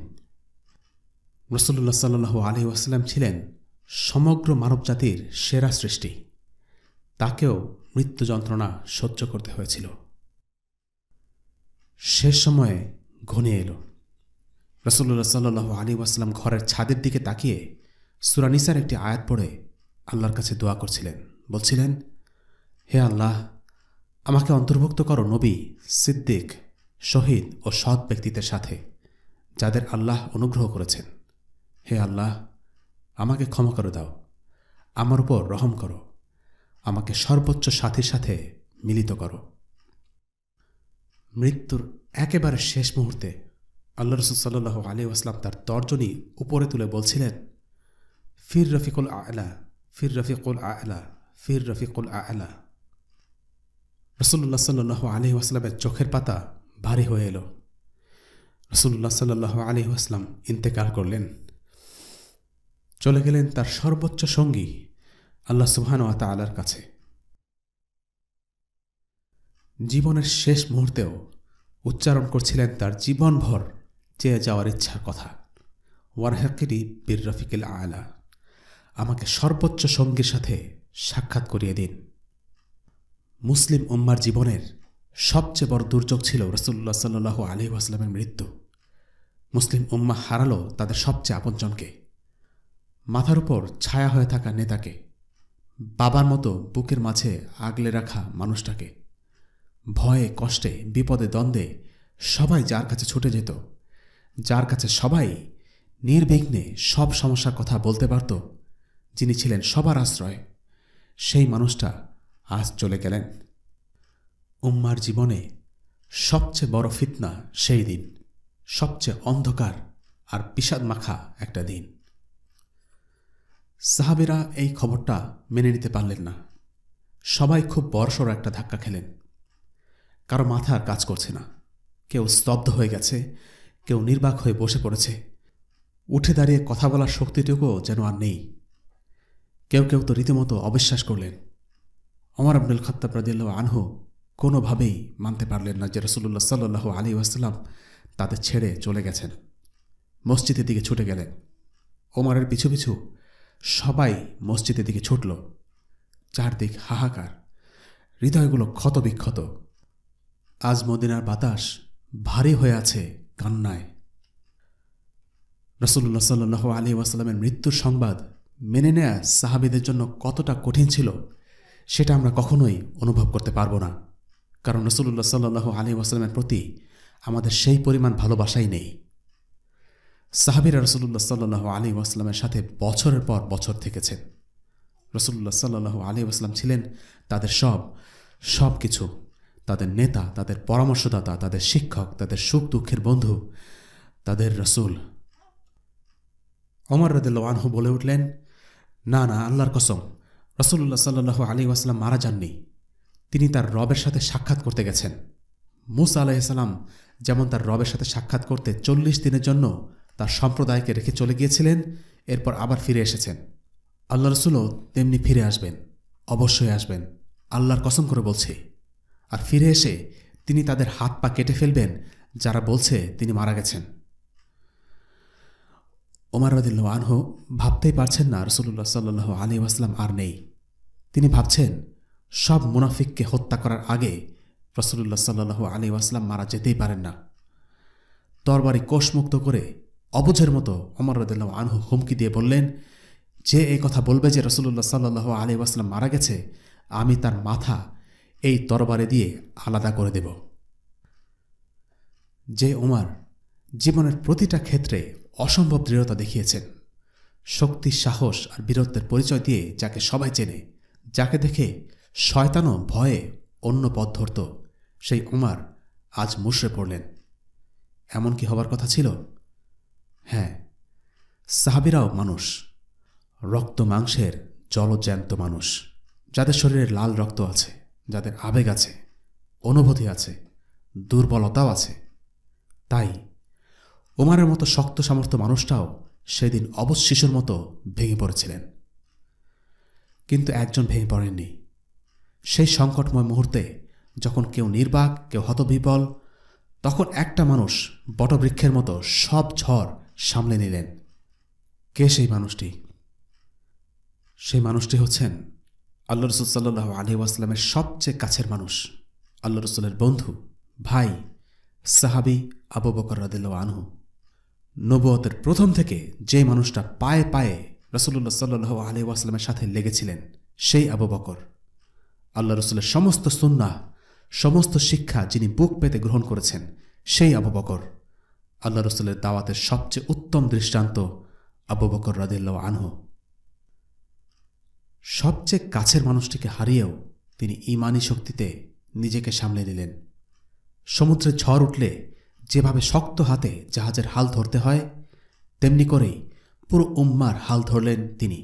রাসূলুল্লাহ সাল্লাল্লাহু আলাইহি ওয়াসাল্লাম ছিলেন সমগ্র মানবজাতির সেরা সৃষ্টি। তাকেও মৃত্যু যন্ত্রণা সহ্য করতে হয়েছিল। শেষ সময়ে ঘনিয়ে এলো। রাসূলুল্লাহ সাল্লাল্লাহু আলাইহি ওয়াসাল্লাম ঘরের ছাদের দিকে তাকিয়ে সূরা নিসার একটি আয়াত পড়ে আল্লাহর কাছে দোয়া করছিলেন। বলছিলেন, হে আল্লাহ, আমাকে অন্তর্ভুক্ত করো নবী, সিদ্দিক, শহীদ ও সৎ ব্যক্তিদের সাথে, যাদের আল্লাহ অনুগ্রহ করেছেন। হে আল্লাহ, আমাকে ক্ষমা করে দাও, আমার উপর রহম করো, আমাকে সর্বোচ্চ সাথীর সাথে মিলিত করো। মৃত্যুর একেবারে শেষ মুহূর্তে আল্লাহ রাসূল সাল্লাল্লাহু আলাইহি ওয়াসাল্লাম তার তর্জনী উপরে তুলে বলছিলেন, ফির রফিকুল আ'লা, ফির রফিকুল আ'লা, ফির রফিকুল আ'লা। রাসূলুল্লাহ সাল্লাল্লাহু আলাইহি ওয়াসাল্লামের চোখের পাতা ভারী হয়ে এলো। রাসূলুল্লাহ সাল্লাল্লাহু আলাইহি ওয়াসাল্লাম ইন্তেকাল করলেন। চলে গেলেন তার সর্বোচ্চ সঙ্গী আল্লাহ সুবহানাহু ওয়া তাআলার কাছে। জীবনের শেষ মুহূর্তেও উচ্চারণ করছিলেন তার জীবনভর চেয়ে যাওয়ার ইচ্ছার কথা, ওয়ারহাকিনি বির রফিকিল আ'লা, আমাকে সর্বোচ্চ সঙ্গীর সাথে সাক্ষাৎ করিয়ে দিন। মুসলিম উম্মার জীবনের সবচেয়ে বড় দুর্যোগ ছিল রাসূলুল্লাহ সাল্লাল্লাহু আলাইহি ওয়াসাল্লামের মৃত্যু। মুসলিম উম্মা হারালো তাদের সবচেয়ে আপনজনকে, মাথার উপর ছায়া হয়ে থাকা নেতাকে, বাবার মতো বুকের মাঝে আগলে রাখা মানুষটাকে। ভয়ে কষ্টে বিপদে দ্বন্দ্বে সবাই যার কাছে ছুটে যেত, যার কাছে সবাই নির্বিঘ্নে সব সমস্যার কথা বলতে পারত, যিনি ছিলেন সবার আশ্রয়, সেই মানুষটা আজ চলে গেলেন। উম্মার জীবনে সবচেয়ে বড় ফিতনা সেই দিন, সবচেয়ে অন্ধকার আর বিষাদ মাখা একটা দিন। সাহাবীরা এই খবরটা মেনে নিতে পারলেন না। সবাই খুব বড়সড় একটা ধাক্কা খেলেন। কারো মাথা আর কাজ করছে না, কেউ স্তব্ধ হয়ে গেছে, কেউ নির্বাক হয়ে বসে পড়েছে, উঠে দাঁড়িয়ে কথা বলার শক্তিটুকুও যেন আর নেই। কেউ কেউ তো রীতিমতো অবিশ্বাস করলেন। ওমর ইবনুল খাত্তাব রাদিয়াল্লাহু আনহু কোনোভাবেই মানতে পারলেন না যে রাসূলুল্লাহ সাল্লাল্লাহু আলাইহি ওয়াসাল্লাম তাদের ছেড়ে চলে গেছেন। মসজিদের দিকে ছুটে গেলেন। ওমরের পিছু পিছু সবাই মসজিদের দিকে ছুটল। চারদিক হাহাকার, হৃদয়গুলো ক্ষতবিক্ষত। আজ মদিনার বাতাস ভারী হয়ে আছে কান্নায়। রাসূলুল্লাহ সাল্লাল্লাহু আলাইহি ওয়াসাল্লামের মৃত্যুর সংবাদ মেনে নেয়া সাহাবীদের জন্য কতটা কঠিন ছিল সেটা আমরা কখনোই অনুভব করতে পারব না, কারণ রাসূলুল্লাহ সাল্লাল্লাহু আলাইহি ওয়াসাল্লামের প্রতি আমাদের সেই পরিমাণ ভালোবাসাই নেই। সাহাবীরা রাসূলুল্লাহ সাল্লাল্লাহু আলাইহি ওয়াসাল্লামের সাথে বছরের পর বছর থেকেছেন। রাসূলুল্লাহ সাল্লাল্লাহু আলাইহি ওয়াসাল্লাম ছিলেন তাদের সব কিছু, তাদের নেতা, তাদের পরামর্শদাতা, তাদের শিক্ষক, তাদের সুখ দুঃখের বন্ধু, তাদের রাসূল। ওমর রাদিয়াল্লাহু আনহু বলে উঠলেন, না না, আল্লাহর কসম, রাসূলুল্লাহ সাল্লাল্লাহু আলাইহি ওয়াসাল্লাম মারা যাননি। তিনি তার রবের সাথে সাক্ষাৎ করতে গেছেন। মূসা আলাইহিসসালাম যেমন তার রবের সাথে সাক্ষাৎ করতে 40 দিনের জন্য তার সম্প্রদায়কে রেখে চলে গিয়েছিলেন, এরপর আবার ফিরে এসেছেন। আল্লাহ রসুলও তেমনি ফিরে আসবেন, অবশ্যই আসবেন, আল্লাহর কসম করে বলছি। আর ফিরে এসে তিনি তাদের হাত পা কেটে ফেলবেন যারা বলছে তিনি মারা গেছেন। ওমর রাদিয়াল্লাহু আনহু ভাবতেই পারছেন না রাসূলুল্লাহ সাল্লাল্লাহু আলাইহি ওয়াসাল্লাম আর নেই। তিনি ভাবছেন সব মুনাফিককে হত্যা করার আগে রাসূলুল্লাহ সাল্লাল্লাহু আলাইহি ওয়াসাল্লাম মারা যেতেই পারেন না। তরবারি কোষমুক্ত করে অবুঝের মতো ওমর রাদিয়াল্লাহু আনহু হুমকি দিয়ে বললেন, যে এই কথা বলবে যে রাসূলুল্লাহ সাল্লাল্লাহু আলাইহি ওয়াসাল্লাম মারা গেছে, আমি তার মাথা এই তরবারি দিয়ে আলাদা করে দেব। যে ওমর জীবনের প্রতিটা ক্ষেত্রে অসম্ভব দৃঢ়তা দেখিয়েছেন, শক্তি, সাহস আর বীরত্বের পরিচয় দিয়ে যাকে সবাই চেনে, যাকে দেখে শয়তানও ভয়ে অন্য পথ ধরত, সেই ওমর আজ মুষড়ে পড়লেন। এমন কি হবার কথা ছিল? হ্যাঁ, সাহাবীরাও মানুষ, রক্ত মাংসের জলজ্যান্ত মানুষ, যাদের শরীরে লাল রক্ত আছে, যাদের আবেগ আছে, অনুভূতি আছে, দুর্বলতাও আছে। তাই ওমরের মতো শক্ত সামর্থ্য মানুষটাও সেদিন অবশ শিশুর মতো ভেঙে পড়েছিলেন। কিন্তু একজন ভেঙে পড়েননি। সেই সংকটময় মুহূর্তে যখন কেউ নির্বাক, কেউ হতবিহ্বল, তখন একটা মানুষ বটবৃক্ষের মতো সব ঝড় সামলে নিলেন। কে সেই মানুষটি? সেই মানুষটি হচ্ছেন আল্লাহ রাসূল সাল্লাল্লাহু আলাইহি ওয়াসাল্লামের সবচেয়ে কাছের মানুষ, আল্লাহ রাসূলের বন্ধু, ভাই, সাহাবী আবু বকর রাদিয়াল্লাহু আনহু। নবুয়তের প্রথম থেকে যে মানুষটা পায়ে পায়ে রাসূলুল্লাহ সাল্লাল্লাহু আলাইহি ওয়াসাল্লামের সাথে লেগেছিলেন, সেই আবু বকর। আল্লাহ রাসূলের সমস্ত সুন্নাহ, সমস্ত শিক্ষা যিনি বুক পেতে গ্রহণ করেছেন, সেই আবু বকর। আল্লাহ রাসূলের দাওয়াতের সবচেয়ে উত্তম দৃষ্টান্ত আবু বকর রাদিয়াল্লাহু আনহু। সবচেয়ে কাছের মানুষটিকে হারিয়েও তিনি ঈমানী শক্তিতে নিজেকে সামলে নিলেন। সমুদ্রে ঝড় উঠলে যেভাবে শক্ত হাতে জাহাজের হাল ধরতে হয়, তেমনি করেই পুরো উম্মার হাল ধরলেন তিনি।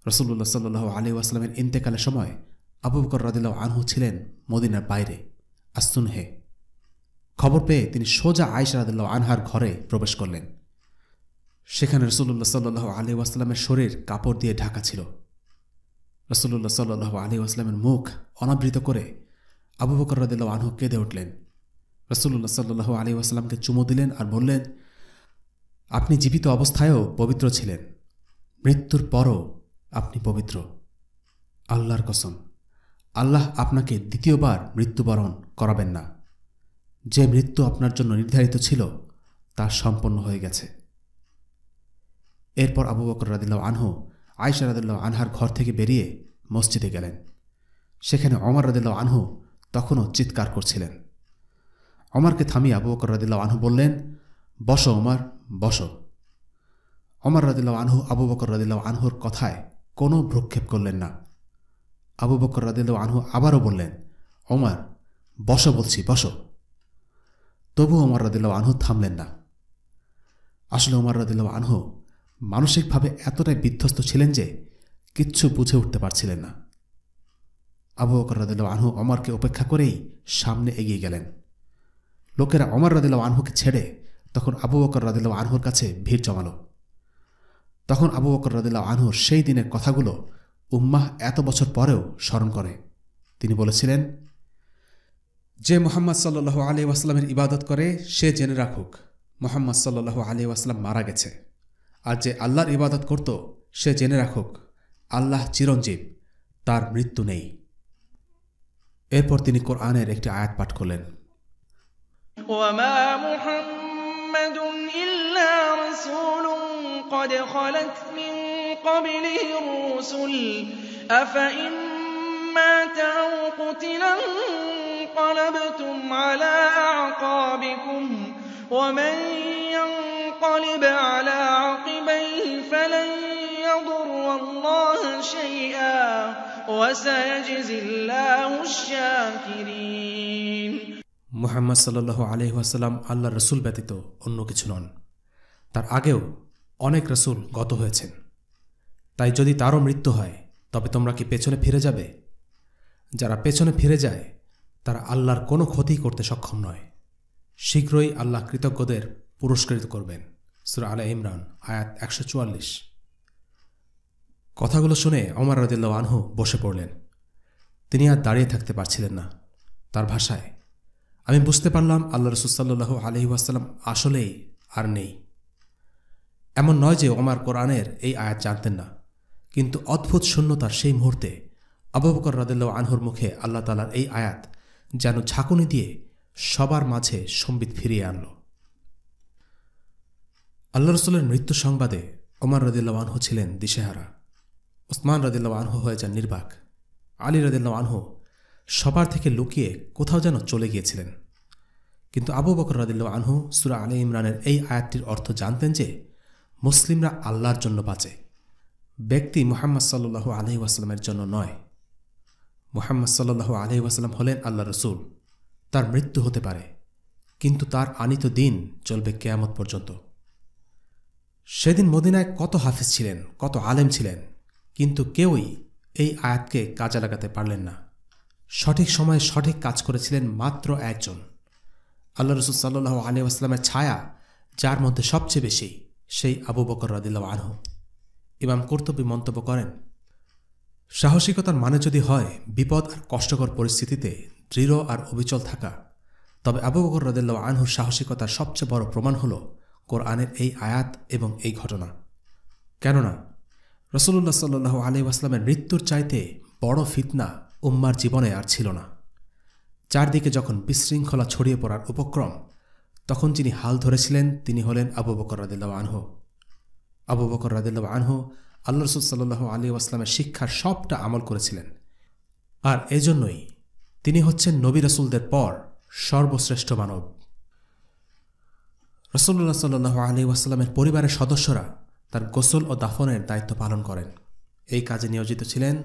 রাসূলুল্লাহ সাল্লাল্লাহু আলাইহি ওয়াসাল্লামের ইন্তেকালের সময় আবু বকর রাদিয়াল্লাহু আনহু ছিলেন মদিনার বাইরে আসুনহে। খবর পেয়ে তিনি সোজা আয়েশা রাদিয়াল্লাহু আনহার ঘরে প্রবেশ করলেন। সেখানে রাসূলুল্লাহ সাল্লাল্লাহু আলাইহি ওয়াসাল্লামের শরীর কাপড় দিয়ে ঢাকা ছিল। রাসূলুল্লাহ সাল্লাল্লাহু আলাইহি ওয়াসাল্লামের মুখ অনাবৃত করে আবু বকর রাদিয়াল্লাহু আনহু কেঁদে উঠলেন। রাসূলুল্লাহ সাল্লাল্লাহু আলাইহি ওয়াসাল্লামকে চুমু দিলেন আর বললেন, আপনি জীবিত অবস্থায়ও পবিত্র ছিলেন, মৃত্যুর পরও আপনি পবিত্র। আল্লাহর কসম, আল্লাহ আপনাকে দ্বিতীয়বার মৃত্যুবরণ করাবেন না। যে মৃত্যু আপনার জন্য নির্ধারিত ছিল তা সম্পন্ন হয়ে গেছে। এরপর আবু বকর রাদিয়াল্লাহু আনহু আয়েশা রাদিয়াল্লাহু আনহার ঘর থেকে বেরিয়ে মসজিদে গেলেন। সেখানে ওমর রাদিয়াল্লাহু আনহু তখনও চিৎকার করছিলেন। ওমরকে থামিয়ে আবু বকর রাদিয়াল্লাহু আনহু বললেন, বসো ওমর, বসো। ওমর রাদিয়াল্লাহু আনহু আবু বকর রাদিয়াল্লাহু আনহুর কথায় কোনো ভ্রুক্ষেপ করলেন না। আবু বকর রাদিয়াল্লাহু আনহু আবারও বললেন, ওমর বসো বলছি, বসো। তবু ওমর রাদিয়াল্লাহু আনহু থামলেন না। আসলে ওমর রাদিয়াল্লাহু আনহু মানসিকভাবে এতটাই বিধ্বস্ত ছিলেন যে কিচ্ছু বুঝে উঠতে পারছিলেন না। আবু বকর রাদিয়াল্লাহু আনহু ওমরকে উপেক্ষা করেই সামনে এগিয়ে গেলেন। লোকেরা ওমর রাদিয়াল্লাহু আনহুকে ছেড়ে তখন আবু বকর রাদিয়াল্লাহু আনহুর কাছে ভিড় জমাল। তখন আবু বকর রাদিয়াল্লাহু আনহুর সেই দিনের কথাগুলো উম্মাহ এত বছর পরেও স্মরণ করে। তিনি বলেছিলেন, যে মুহাম্মদ সাল্লাল্লাহু আলাইহি ওয়াসাল্লামের ইবাদত করে সে জেনে রাখুক মুহাম্মদ সাল্লাল্লাহু আলাইহি ওয়াসাল্লাম মারা গেছে। আর যে আল্লাহর ইবাদত করত সে জেনে রাখুক আল্লাহ চিরঞ্জীব, তার মৃত্যু নেই। এরপর তিনি কোরআনের একটি আয়াত পাঠ করলেন, وما محمد إلا رسول قد خلت من قبله الرسل أفإن مات أو قتل انقلبتم على أعقابكم ومن ينقلب على عقبيه فلن يضر الله شيئا وسيجزي الله الشاكرين। মুহাম্মদ সাল্লাল্লাহু আলাইহি ওয়াসাল্লাম আল্লাহর রসুল ব্যতীত অন্য কিছু নন। তার আগেও অনেক রসুল গত হয়েছেন। তাই যদি তারও মৃত্যু হয় তবে তোমরা কি পেছনে ফিরে যাবে? যারা পেছনে ফিরে যায় তারা আল্লাহর কোনো ক্ষতি করতে সক্ষম নয়। শীঘ্রই আল্লাহ কৃতজ্ঞদের পুরস্কৃত করবেন। সূরা আলে ইমরান আয়াত 144। কথাগুলো শুনে ওমর রাদিয়াল্লাহু আনহু বসে পড়লেন। তিনি আর দাঁড়িয়ে থাকতে পারছিলেন না। তার ভাষায়, আমি বুঝতে পারলাম আল্লাহ রাসূল সাল্লাল্লাহু আলাইহি ওয়াসাল্লাম আসলেই আর নেই। এমন নয় যে ওমর কোরআনের এই আয়াত জানতেন না, কিন্তু অদ্ভুত শূন্যতার সেই মুহূর্তে আবু বকর রাদিয়াল্লাহু আনহুর মুখে আল্লাহ তাআলার এই আয়াত যেন ঝাঁকুনি দিয়ে সবার মাঝে সম্বিত ফিরিয়ে আনল। আল্লাহ রাসূলের মৃত্যু সংবাদে ওমর রাদিয়াল্লাহু আনহু ছিলেন দিশেহারা। উসমান রাদিয়াল্লাহু আনহু হয়ে যান নির্বাক। আলী রাদিয়াল্লাহু আনহু সবার থেকে লুকিয়ে কোথাও যেন চলে গিয়েছিলেন। কিন্তু আবু বকর রাদিয়াল্লাহু আনহু সূরা আলে ইমরানের এই আয়াতটির অর্থ জানতেন যে মুসলিমরা আল্লাহর জন্য বাঁচে, ব্যক্তি মুহাম্মদ সাল্লাল্লাহু আলাইহি ওয়াসাল্লামের জন্য নয়। মুহাম্মদ সাল্লাল্লাহু আলাইহি ওয়াসাল্লাম হলেন আল্লাহ রসুল। তার মৃত্যু হতে পারে, কিন্তু তার আনিত দিন চলবে কিয়ামত পর্যন্ত। সেদিন মদিনায় কত হাফিজ ছিলেন, কত আলেম ছিলেন, কিন্তু কেউই এই আয়াতকে কাজে লাগাতে পারলেন না। সঠিক সময়ে সঠিক কাজ করেছিলেন মাত্র একজন, আল্লাহ রসুল সাল্লাল্লাহু আলাইহি ওয়াসাল্লামের ছায়া যার মধ্যে সবচেয়ে বেশি, সেই আবু বকর রাদিয়াল্লাহু আনহু। ইমাম কুরতুবী মন্তব্য করেন, সাহসিকতার মানে যদি হয় বিপদ আর কষ্টকর পরিস্থিতিতে দৃঢ় আর অবিচল থাকা, তবে আবু বকর রাদিয়াল্লাহু আনহুর সাহসিকতার সবচেয়ে বড় প্রমাণ হল কোরআনের এই আয়াত এবং এই ঘটনা। কেননা রাসূলুল্লাহ সাল্লাল্লাহু আলাইহি ওয়াসাল্লামের মৃত্যুর চাইতে বড় ফিতনা উম্মার জীবনে আর ছিল না। চারদিকে যখন বিশৃঙ্খলা ছড়িয়ে পড়ার উপক্রম, তখন যিনি হাল ধরেছিলেন তিনি হলেন আবু বকর রাদিয়াল্লাহু আনহু। আবু বকর রাদিয়াল্লাহু আনহু আল্লাহ রাসূল সাল্লাল্লাহু আলাইহি ওয়াসাল্লামের শিক্ষার সবটা আমল করেছিলেন, আর এজন্যই তিনি হচ্ছেন নবী রাসূলদের পর সর্বশ্রেষ্ঠ মানব। রাসূলুল্লাহ সাল্লাল্লাহু আলাইহি ওয়াসাল্লামের পরিবারের সদস্যরা তার গোসল ও দাফনের দায়িত্ব পালন করেন। এই কাজে নিয়োজিত ছিলেন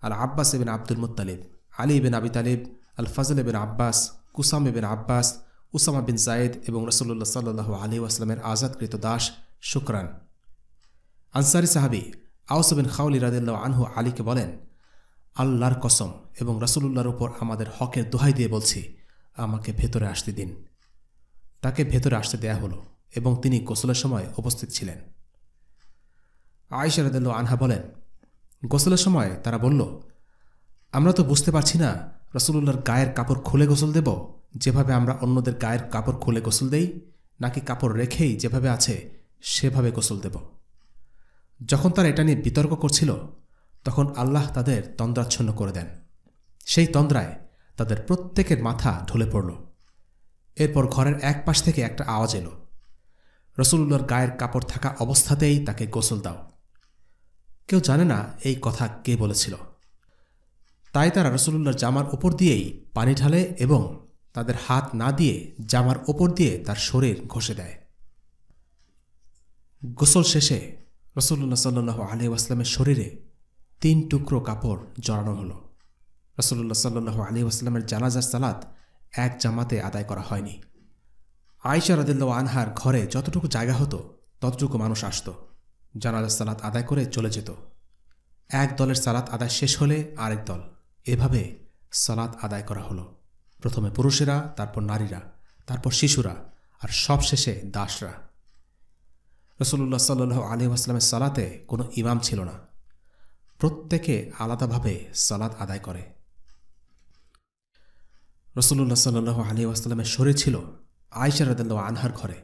আল আব্বাস ইবনে আব্দুল মুত্তালিব, আলী ইবনে আবি তালিব, আল ফজল ইবনে আব্বাস, কুসাম ইবনে আব্বাস, উসামা বিন যায়েদ এবং রাসূলুল্লাহ সাল্লাল্লাহু আলাইহি ওয়াসাল্লামের আজাদকৃত দাস শুকরান। আনসারী সাহাবী আওস বিন খাওলি রাদিয়াল্লাহু আনহু আলীকে বলেন, আল্লাহর কসম এবং রাসূলুল্লাহর উপর আমাদের হকের দোহাই দিয়ে বলছি, আমাকে ভেতরে আসতে দিন। তাকে ভেতরে আসতে দেয়া হলো এবং তিনি গোসলের সময় উপস্থিত ছিলেন। আয়েশা রাদিয়াল্লাহু আনহা বলেন, গোসলের সময় তারা বলল, আমরা তো বুঝতে পারছি না রাসূলুল্লাহর গায়ের কাপড় খুলে গোসল দেব যেভাবে আমরা অন্যদের গায়ের কাপড় খুলে গোসল দেই, নাকি কাপড় রেখেই যেভাবে আছে সেভাবে গোসল দেব। যখন তারা এটা নিয়ে বিতর্ক করছিল, তখন আল্লাহ তাদের তন্দ্রাচ্ছন্ন করে দেন। সেই তন্দ্রায় তাদের প্রত্যেকের মাথা ঢলে পড়ল। এরপর ঘরের এক পাশ থেকে একটা আওয়াজ এলো, রাসূলুল্লাহর গায়ের কাপড় থাকা অবস্থাতেই তাকে গোসল দাও। কেউ জানে না এই কথা কে বলেছিল। তাই তারা রাসূলুল্লাহর জামার ওপর দিয়েই পানি ঢালে এবং তাদের হাত না দিয়ে জামার ওপর দিয়ে তার শরীর ঘষে দেয়। গোসল শেষে রাসূলুল্লাহ সাল্লাল্লাহু আলাইহি ওয়াসাল্লামের শরীরে 3 টুকরো কাপড় জড়ানো হলো। রাসূলুল্লাহ সাল্লাল্লাহু আলাইহি ওয়াসাল্লামের জানাজার সালাত এক জামাতে আদায় করা হয়নি। আয়েশা রাদিয়াল্লাহু আনহার ঘরে যতটুকু জায়গা হতো ততটুকু মানুষ আসত, জানাজার সালাত আদায় করে চলে যেত। এক দলের সালাত আদায় শেষ হলে আরেক দল, এভাবে সালাত আদায় করা হলো। প্রথমে পুরুষেরা, তারপর নারীরা, তারপর শিশুরা, আর সবশেষে দাসরা। রাসূলুল্লাহ সাল্লাল্লাহু আলাইহি ওয়াসাল্লামের সালাতে কোনো ইমাম ছিল না, প্রত্যেকে আলাদাভাবে সালাত আদায় করে। রাসূলুল্লাহ সাল্লাল্লাহু আলাইহি ওয়াসাল্লামের শরীর ছিল আয়েশা রাদিয়াল্লাহু আনহার ঘরে।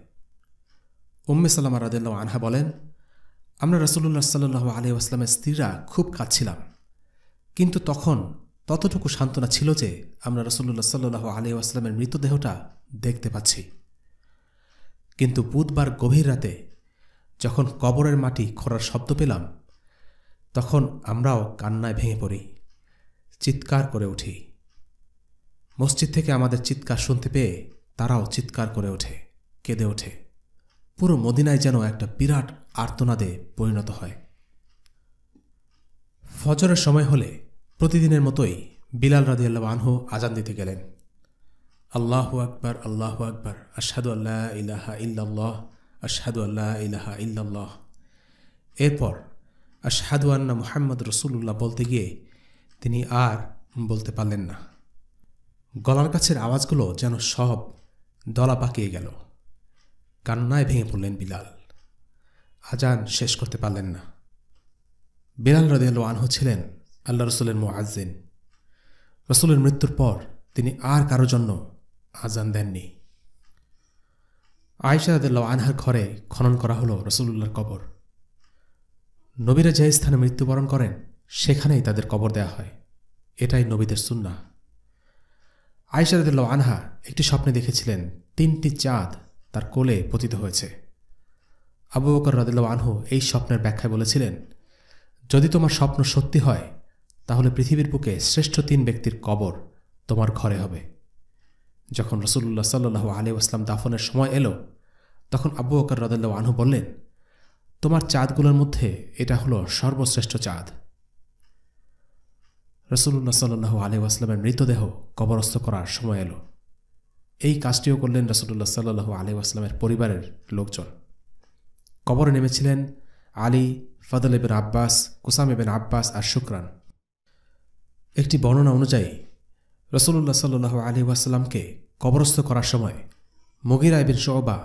উম্মে সালামা রাদিয়াল্লাহু আনহা বলেন, আমরা রাসূলুল্লাহ সাল্লাল্লাহু আলাইহি ওয়াসাল্লামের স্ত্রীরা খুব কাঁদছিলাম, কিন্তু তখন ততটুকু সান্ত্বনা ছিল যে আমরা রাসূলুল্লাহ সাল্লাল্লাহু আলাইহি ওয়াসাল্লামের মৃতদেহটা দেখতে পাচ্ছি। কিন্তু বুধবার গভীর রাতে যখন কবরের মাটি খোঁড়ার শব্দ পেলাম, তখন আমরাও কান্নায় ভেঙে পড়ি, চিৎকার করে উঠি। মসজিদ থেকে আমাদের চিৎকার শুনতে পেয়ে তারাও চিৎকার করে ওঠে, কেঁদে ওঠে। পুরো মদিনায় যেন একটা বিরাট আর্তনাদে পরিণত হয়। ফজরের সময় হলে প্রতিদিনের মতোই বিলাল রাদিয়াল্লাহু আনহু আজান দিতে গেলেন। আল্লাহু আকবার, আল্লাহু আকবার, আশহাদু আল্লা ইলাহা ইল্লাল্লাহ, আশহাদু আল্লা ইলাহা ইল্লাল্লাহ। এরপর আশহাদু আন্না মুহাম্মদ রাসূলুল্লাহ বলতে গিয়ে তিনি আর বলতে পারলেন না। গলার কাছের আওয়াজগুলো যেন সব দলা পাকিয়ে গেল। কান্নায় ভেঙে পড়লেন বিলাল। আজান শেষ করতে পারলেন না। বিলাল রাদিয়াল্লাহু আনহু ছিলেন আল্লাহ রসুলের মুআজ্জিন। রসুলের মৃত্যুর পর তিনি আর কারো জন্য আজান দেননি। আয়েশা রাদিয়াল্লাহু আনহার ঘরে খনন করা হলো রসুলুল্লাহর কবর। নবীরা যে স্থানে মৃত্যুবরণ করেন সেখানেই তাদের কবর দেয়া হয়। এটাই নবীদের সুন্নাহ। আয়েশা রাদিয়াল্লাহু আনহা একটি স্বপ্নে দেখেছিলেন 3টি চাঁদ তার কোলে পতিত হয়েছে। আবু বকর রাদিয়াল্লাহু আনহু এই স্বপ্নের ব্যাখ্যায় বলেছিলেন, যদি তোমার স্বপ্ন সত্যি হয় তাহলে পৃথিবীর বুকে শ্রেষ্ঠ 3 ব্যক্তির কবর তোমার ঘরে হবে। যখন রাসূলুল্লাহ সাল্লাল্লাহু আলাইহি ওয়াসাল্লাম দাফনের সময় এলো তখন আবু বকর রাদিয়াল্লাহু আনহু বললেন, তোমার চাঁদগুলোর মধ্যে এটা হলো সর্বশ্রেষ্ঠ চাঁদ। রাসূলুল্লাহ সাল্লাল্লাহু আলাইহি ওয়াসাল্লামের মৃতদেহ কবরস্থ করার সময় এলো। এই কাজটিও করলেন রাসূলুল্লাহ সাল্লাল্লাহু আলাইহি ওয়াসাল্লামের পরিবারের লোকজন। কবরে নেমেছিলেন আলী, ফাদল ইবনে আব্বাস, কুসাম ইবনে আব্বাস আর শুকরান। একটি বর্ণনা অনুযায়ী রাসূলুল্লাহ সাল্লাল্লাহু আলাইহি ওয়াসাল্লামকে কবরস্থ করার সময় মুগীরা ইবনে শুবা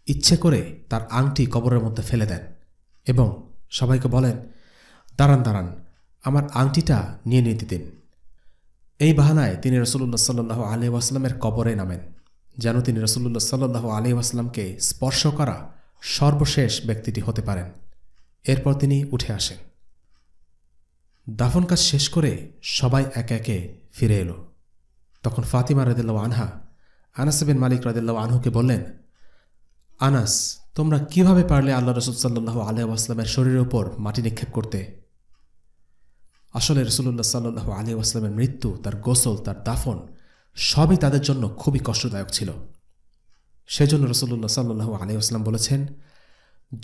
ইচ্ছে করে তার আংটি কবরের মধ্যে ফেলে দেন এবং সবাইকে বলেন, দাঁড়ান দাঁড়ান, আমার আংটিটা নিয়ে নিতে দিন। এই বাহানায় তিনি রাসূলুল্লাহ সাল্লাল্লাহু আলাইহি ওয়াসাল্লামের কবরে নামেন, যেন তিনি রাসূলুল্লাহ সাল্লাল্লাহু আলাইহি ওয়াসাল্লামকে স্পর্শ করা সর্বশেষ ব্যক্তিটি হতে পারেন। এরপর তিনি উঠে আসেন। দাফন কাজ শেষ করে সবাই একে একে ফিরে এলো। তখন ফাতিমা রাদিয়াল্লাহু আনহা আনাস বিন মালিক রাদিয়াল্লাহু আনহুকে বললেন, আনাস, তোমরা কিভাবে পারলে আল্লাহ রাসূল সাল্লাল্লাহু আলাইহি ওয়াসাল্লামের শরীরের উপর মাটি নিক্ষেপ করতে? আসলে রাসূলুল্লাহ সাল্লাল্লাহু আলাইহি ওয়াসাল্লামের মৃত্যু, তার গোসল, তার দাফন সবই তাদের জন্য খুবই কষ্টদায়ক ছিল। সেজন্য রাসূলুল্লাহ সাল্লাল্লাহু আলাইহি ওয়াসাল্লাম বলেছেন,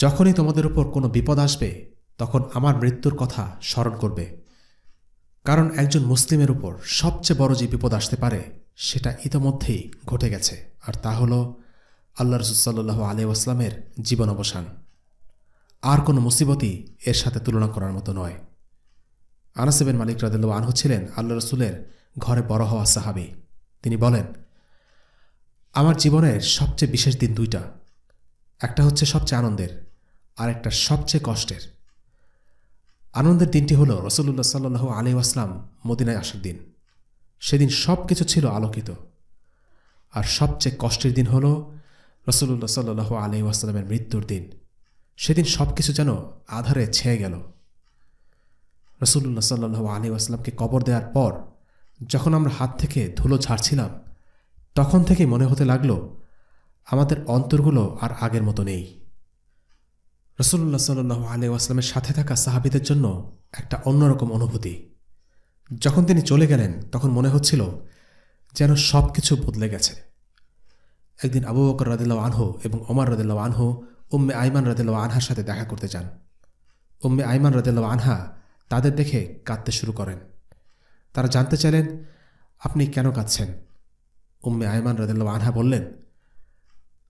যখনই তোমাদের উপর কোনো বিপদ আসবে তখন আমার মৃত্যুর কথা স্মরণ করবে, কারণ একজন মুসলিমের উপর সবচেয়ে বড় যে বিপদ আসতে পারে সেটা ইতোমধ্যেই ঘটে গেছে, আর তা হল আল্লাহ রাসূল সাল্লাল্লাহু আলাইহি ওয়াসাল্লামের জীবন অবসান। আর কোনো মুসিবতই এর সাথে তুলনা করার মতো নয়। আনাস বিন মালিক রাদিয়াল্লাহু আনহু ছিলেন আল্লাহ রাসূলের ঘরে বড় হওয়া সাহাবী। তিনি বলেন, আমার জীবনের সবচেয়ে বিশেষ দিন 2টা। একটা হচ্ছে সবচেয়ে আনন্দের, আর একটা সবচেয়ে কষ্টের। আনন্দের দিনটি হল রাসূলুল্লাহ সাল্লাল্লাহু আলাইহি ওয়াসাল্লাম মদিনায় আসার দিন। সেদিন সব কিছু ছিল আলোকিত। আর সবচেয়ে কষ্টের দিন হল রাসূলুল্লাহ সাল্লাল্লাহু আলাইহি ওয়াসাল্লামের মৃত্যুর দিন। সেদিন সব কিছু যেন আধারে ছেয়ে গেল। রাসূলুল্লাহ সাল্লাল্লাহু আলাইহি ওয়াসাল্লামকে কবর দেওয়ার পর যখন আমরা হাত থেকে ধুলো ঝাড়ছিলাম তখন থেকেই মনে হতে লাগল আমাদের অন্তরগুলো আর আগের মতো নেই। রাসূলুল্লাহ সাল্লাল্লাহু আলাইহি ওয়াসাল্লামের সাথে থাকা সাহাবীদের জন্য একটা অন্যরকম অনুভূতি। যখন তিনি চলে গেলেন তখন মনে হচ্ছিল যেন সব কিছু বদলে গেছে। একদিন আবু বকর রাদিয়াল্লাহু আনহু এবং ওমর রাদিয়াল্লাহু আনহু উম্মে আইমান রাদিয়াল্লাহু আনহার সাথে দেখা করতে যান। উম্মে আইমান রাদিয়াল্লাহু আনহা তাদের দেখে কাঁদতে শুরু করেন। তারা জানতে চাইলেন, আপনি কেন কাঁদছেন? উম্মে আইমান রাদিয়াল্লাহু আনহা বললেন,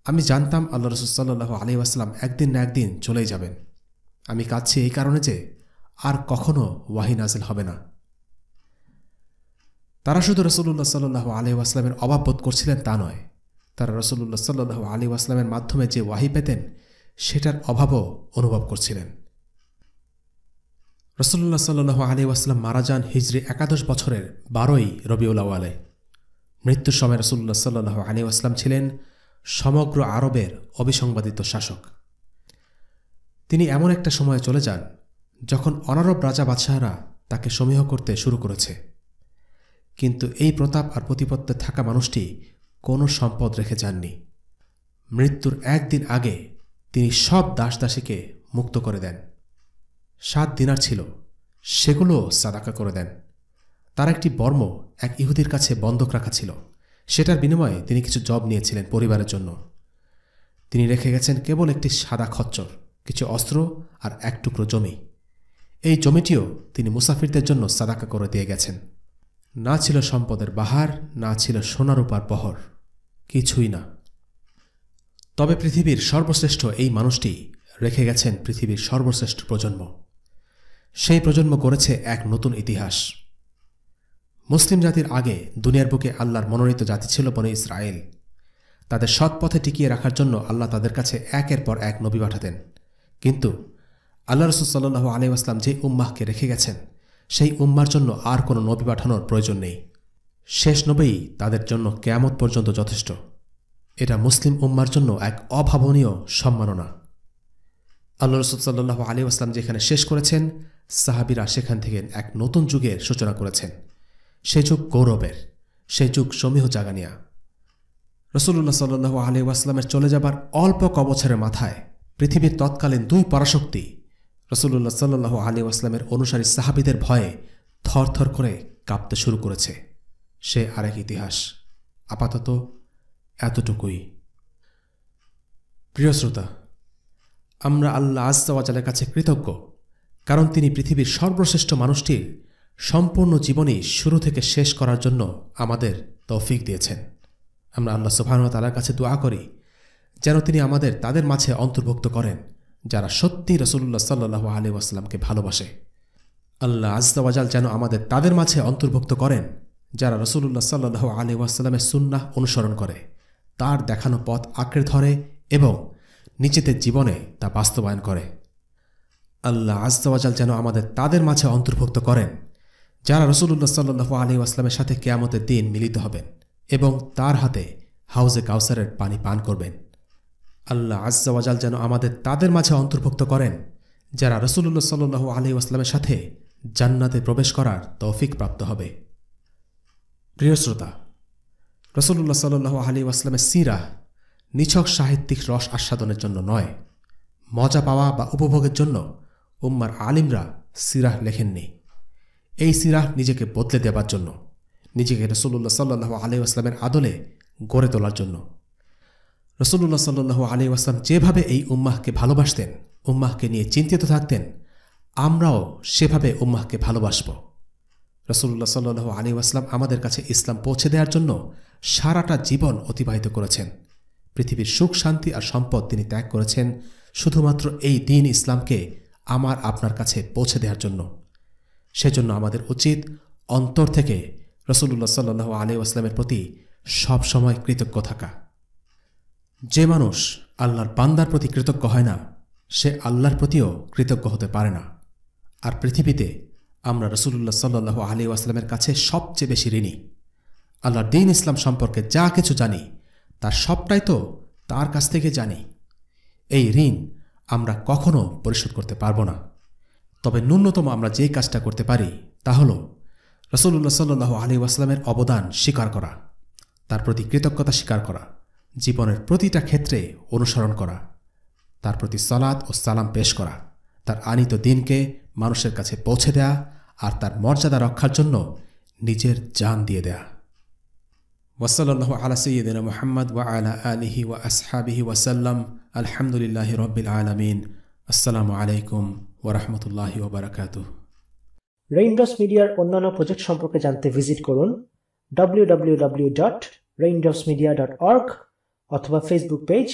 আমি জানতাম আল্লাহ রাসূল সাল্লাল্লাহু আলাইহি ওয়াসাল্লাম একদিন না একদিন চলেই যাবেন। আমি কাঁদছি এই কারণে যে আর কখনো ওয়াহী নাজিল হবে না। তারা শুধু রাসূলুল্লাহ সাল্লাল্লাহু আলাইহি ওয়াসাল্লামের অভাব বোধ করছিলেন তা নয়, তারা রাসূলুল্লাহ সাল্লাল্লাহু আলাইহি ওয়াসাল্লামের মাধ্যমে যে ওয়াহী পেতেন সেটার অভাবও অনুভব করছিলেন। রাসূলুল্লাহ সাল্লাল্লাহু আলাইহি ওয়াসাল্লাম মারা যান হিজরি 11 বছরের 12ই রবিউল আউয়ালে। মৃত্যুর সময় রাসূলুল্লাহ সাল্লাল্লাহু আলাইহি ওয়াসাল্লাম ছিলেন সমগ্র আরবের অবিসংবাদিত শাসক। তিনি এমন একটা সময়ে চলে যান যখন অনারব রাজা বাদশাহরা তাকে সমীহ করতে শুরু করেছে। কিন্তু এই প্রতাপ আর প্রতিপত্তে থাকা মানুষটি কোনো সম্পদ রেখে যাননি। মৃত্যুর একদিন আগে তিনি সব দাসদাসীকে মুক্ত করে দেন। 7 দিনার ছিল, সেগুলো সাদাকা করে দেন। তার একটি বর্ম এক ইহুদির কাছে বন্ধক রাখা ছিল, সেটার বিনিময়ে তিনি কিছু জব নিয়েছিলেন পরিবারের জন্য। তিনি রেখে গেছেন কেবল একটি সাদা খচ্চর, কিছু অস্ত্র আর এক টুকরো জমি। এই জমিটিও তিনি মুসাফিরদের জন্য সাদাকা করে দিয়ে গেছেন। না ছিল সম্পদের বাহার, না ছিল সোনারূপার বহর, কিছুই না। তবে পৃথিবীর সর্বশ্রেষ্ঠ এই মানুষটি রেখে গেছেন পৃথিবীর সর্বশ্রেষ্ঠ প্রজন্ম। সেই প্রজন্ম করেছে এক নতুন ইতিহাস। মুসলিম জাতির আগে দুনিয়ার বুকে আল্লাহর মনোনীত জাতি ছিল বনী ইসরায়েল। তাদের সৎ পথে টিকিয়ে রাখার জন্য আল্লাহ তাদের কাছে একের পর এক নবী পাঠাতেন। কিন্তু আল্লাহ রাসূল সাল্লাল্লাহু আলাইহি ওয়াসাল্লাম যে উম্মাহকে রেখে গেছেন, সেই উম্মার জন্য আর কোনো নবী পাঠানোর প্রয়োজন নেই। শেষ নবীই তাদের জন্য কিয়ামত পর্যন্ত যথেষ্ট। এটা মুসলিম উম্মার জন্য এক অভাবনীয় সম্মাননা। আল্লাহ রাসূল সাল্লাল্লাহু আলাইহি ওয়াসাল্লাম যেখানে শেষ করেছেন, সাহাবীরা সেখান থেকে এক নতুন যুগের সূচনা করেছেন। সেই যুগ গৌরবের, সেই যুগ সমীহ জাগানিয়া। রাসূলুল্লাহ সাল্লাল্লাহু আলাইহি ওয়াসাল্লামের চলে যাবার অল্প কবছরের মাথায় পৃথিবীর তৎকালীন দুই পরাশক্তি রাসূলুল্লাহ সাল্লাল্লাহু আলাইহি ওয়াসাল্লামের অনুসারী সাহাবীদের ভয়ে থরথর করে কাঁপতে শুরু করেছে। সে আরেক ইতিহাস। আপাতত এতটুকুই। প্রিয় শ্রোতা, আমরা আল্লাহ আযজা ওয়া জালের কাছে কৃতজ্ঞ, কারণ তিনি পৃথিবীর সর্বশ্রেষ্ঠ মানুষটির সম্পূর্ণ জীবনী শুরু থেকে শেষ করার জন্য আমাদের তৌফিক দিয়েছেন। আমরা আল্লাহ সুবহানাহু ওয়া তাআলার কাছে দোয়া করি যেন তিনি আমাদের তাদের মাঝে অন্তর্ভুক্ত করেন যারা সত্যি রাসূলুল্লাহ সাল্লাল্লাহু আলাইহি ওয়াসাল্লামকে ভালোবাসে। আল্লাহ আযজা ওয়া জাল যেন আমাদের তাদের মাঝে অন্তর্ভুক্ত করেন যারা রাসূলুল্লাহ সাল্লাল্লাহু আলাইহি ওয়াসাল্লামের সুন্নাহ অনুসরণ করে, তার দেখানো পথ আঁকড়ে ধরে এবং নিজেদের জীবনে তা বাস্তবায়ন করে। আল্লাহ আযজা ওয়া জাল যেন আমাদের তাদের মাঝে অন্তর্ভুক্ত করেন যারা রাসূলুল্লাহ সাল্লাল্লাহু আলাইহি ওয়াসাল্লামের সাথে কিয়ামতের দিন মিলিত হবেন এবং তার হাতে হাউজে কাউসারের পানি পান করবেন। আল্লাহ আযজা ওয়া জাল যেন আমাদের তাদের মাঝে অন্তর্ভুক্ত করেন যারা রাসূলুল্লাহ সাল্লাল্লাহু আলাইহি ওয়াসাল্লামের সাথে জান্নাতে প্রবেশ করার তৌফিক প্রাপ্ত হবে। প্রিয় শ্রোতা, রাসূলুল্লাহ সাল্লাল্লাহু আলাইহি ওয়াসাল্লামের সিরাহ নিছক সাহিত্যিক রস আস্বাদনের জন্য নয়, মজা পাওয়া বা উপভোগের জন্য উম্মার আলিমরা সিরাহ লেখেননি। এই সিরাহ নিজেকে বদলে দেবার জন্য, নিজেকে রাসূলুল্লাহ সাল্লাল্লাহু আলাইহি ওয়াসাল্লামের আদলে গড়ে তোলার জন্য। রাসূলুল্লাহ সাল্লাল্লাহু আলাইহি ওয়াসাল্লাম যেভাবে এই উম্মাহকে ভালোবাসতেন, উম্মাহকে নিয়ে চিন্তিত থাকতেন, আমরাও সেভাবে উম্মাহকে ভালোবাসব। রাসূলুল্লাহ সাল্লাল্লাহু আলাইহি ওয়াসাল্লাম আমাদের কাছে ইসলাম পৌঁছে দেওয়ার জন্য সারাটা জীবন অতিবাহিত করেছেন। পৃথিবীর সুখ শান্তি আর সম্পদ তিনি ত্যাগ করেছেন শুধুমাত্র এই দ্বীন ইসলামকে আমার আপনার কাছে পৌঁছে দেওয়ার জন্য। সেজন্য আমাদের উচিত অন্তর থেকে রাসূলুল্লাহ সাল্লাল্লাহু আলাইহি ওয়াসাল্লামের প্রতি সব সময় কৃতজ্ঞ থাকা। যে মানুষ আল্লাহর বান্দার প্রতি কৃতজ্ঞ হয় না, সে আল্লাহর প্রতিও কৃতজ্ঞ হতে পারে না। আর পৃথিবীতে আমরা রাসূলুল্লাহ সাল্লাল্লাহু আলাইহি ওয়াসাল্লামের কাছে সবচেয়ে বেশি ঋণী। আল্লাহর দ্বীন ইসলাম সম্পর্কে যা কিছু জানি তার সবটাই তো তার কাছ থেকে জানি। এই ঋণ আমরা কখনো পরিশোধ করতে পারব না। তবে ন্যূনতম আমরা যে কাজটা করতে পারি তা হল রাসূলুল্লাহ সাল্লাল্লাহু আলাইহি ওয়াসাল্লামের অবদান স্বীকার করা, তার প্রতি কৃতজ্ঞতা স্বীকার করা, জীবনের প্রতিটা ক্ষেত্রে অনুসরণ করা, তার প্রতি সালাত ও সালাম পেশ করা, তার আনিত দ্বীনকে মানুষের কাছে পৌঁছে দেয়া আর তার মর্যাদা রক্ষার জন্য নিজের জান দিয়ে দেয়া। ওয়াসাল্লাল্লাহু আলা সাইয়্যিদিনা মুহাম্মদ ওয়া আলা আলিহি ওয়া আসহাবিহি ওয়াসাল্লাম। আলহামদুলিল্লাহি রাব্বিল আলামিন। আসসালামু আলাইকুম ওয়া রাহমাতুল্লাহি ওয়া বারাকাতুহু। রেইনড্রপস মিডিয়ার অন্যান্য প্রজেক্ট সম্পর্কে জানতে ভিজিট করুন www.raindropsmedia.org অথবা ফেসবুক পেজ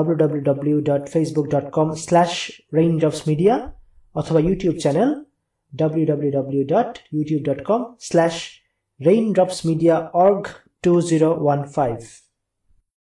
www.facebook.com/raindropsmedia অথবা ইউটিউব চ্যানেল www.youtube.com/raindropsmediaorg2015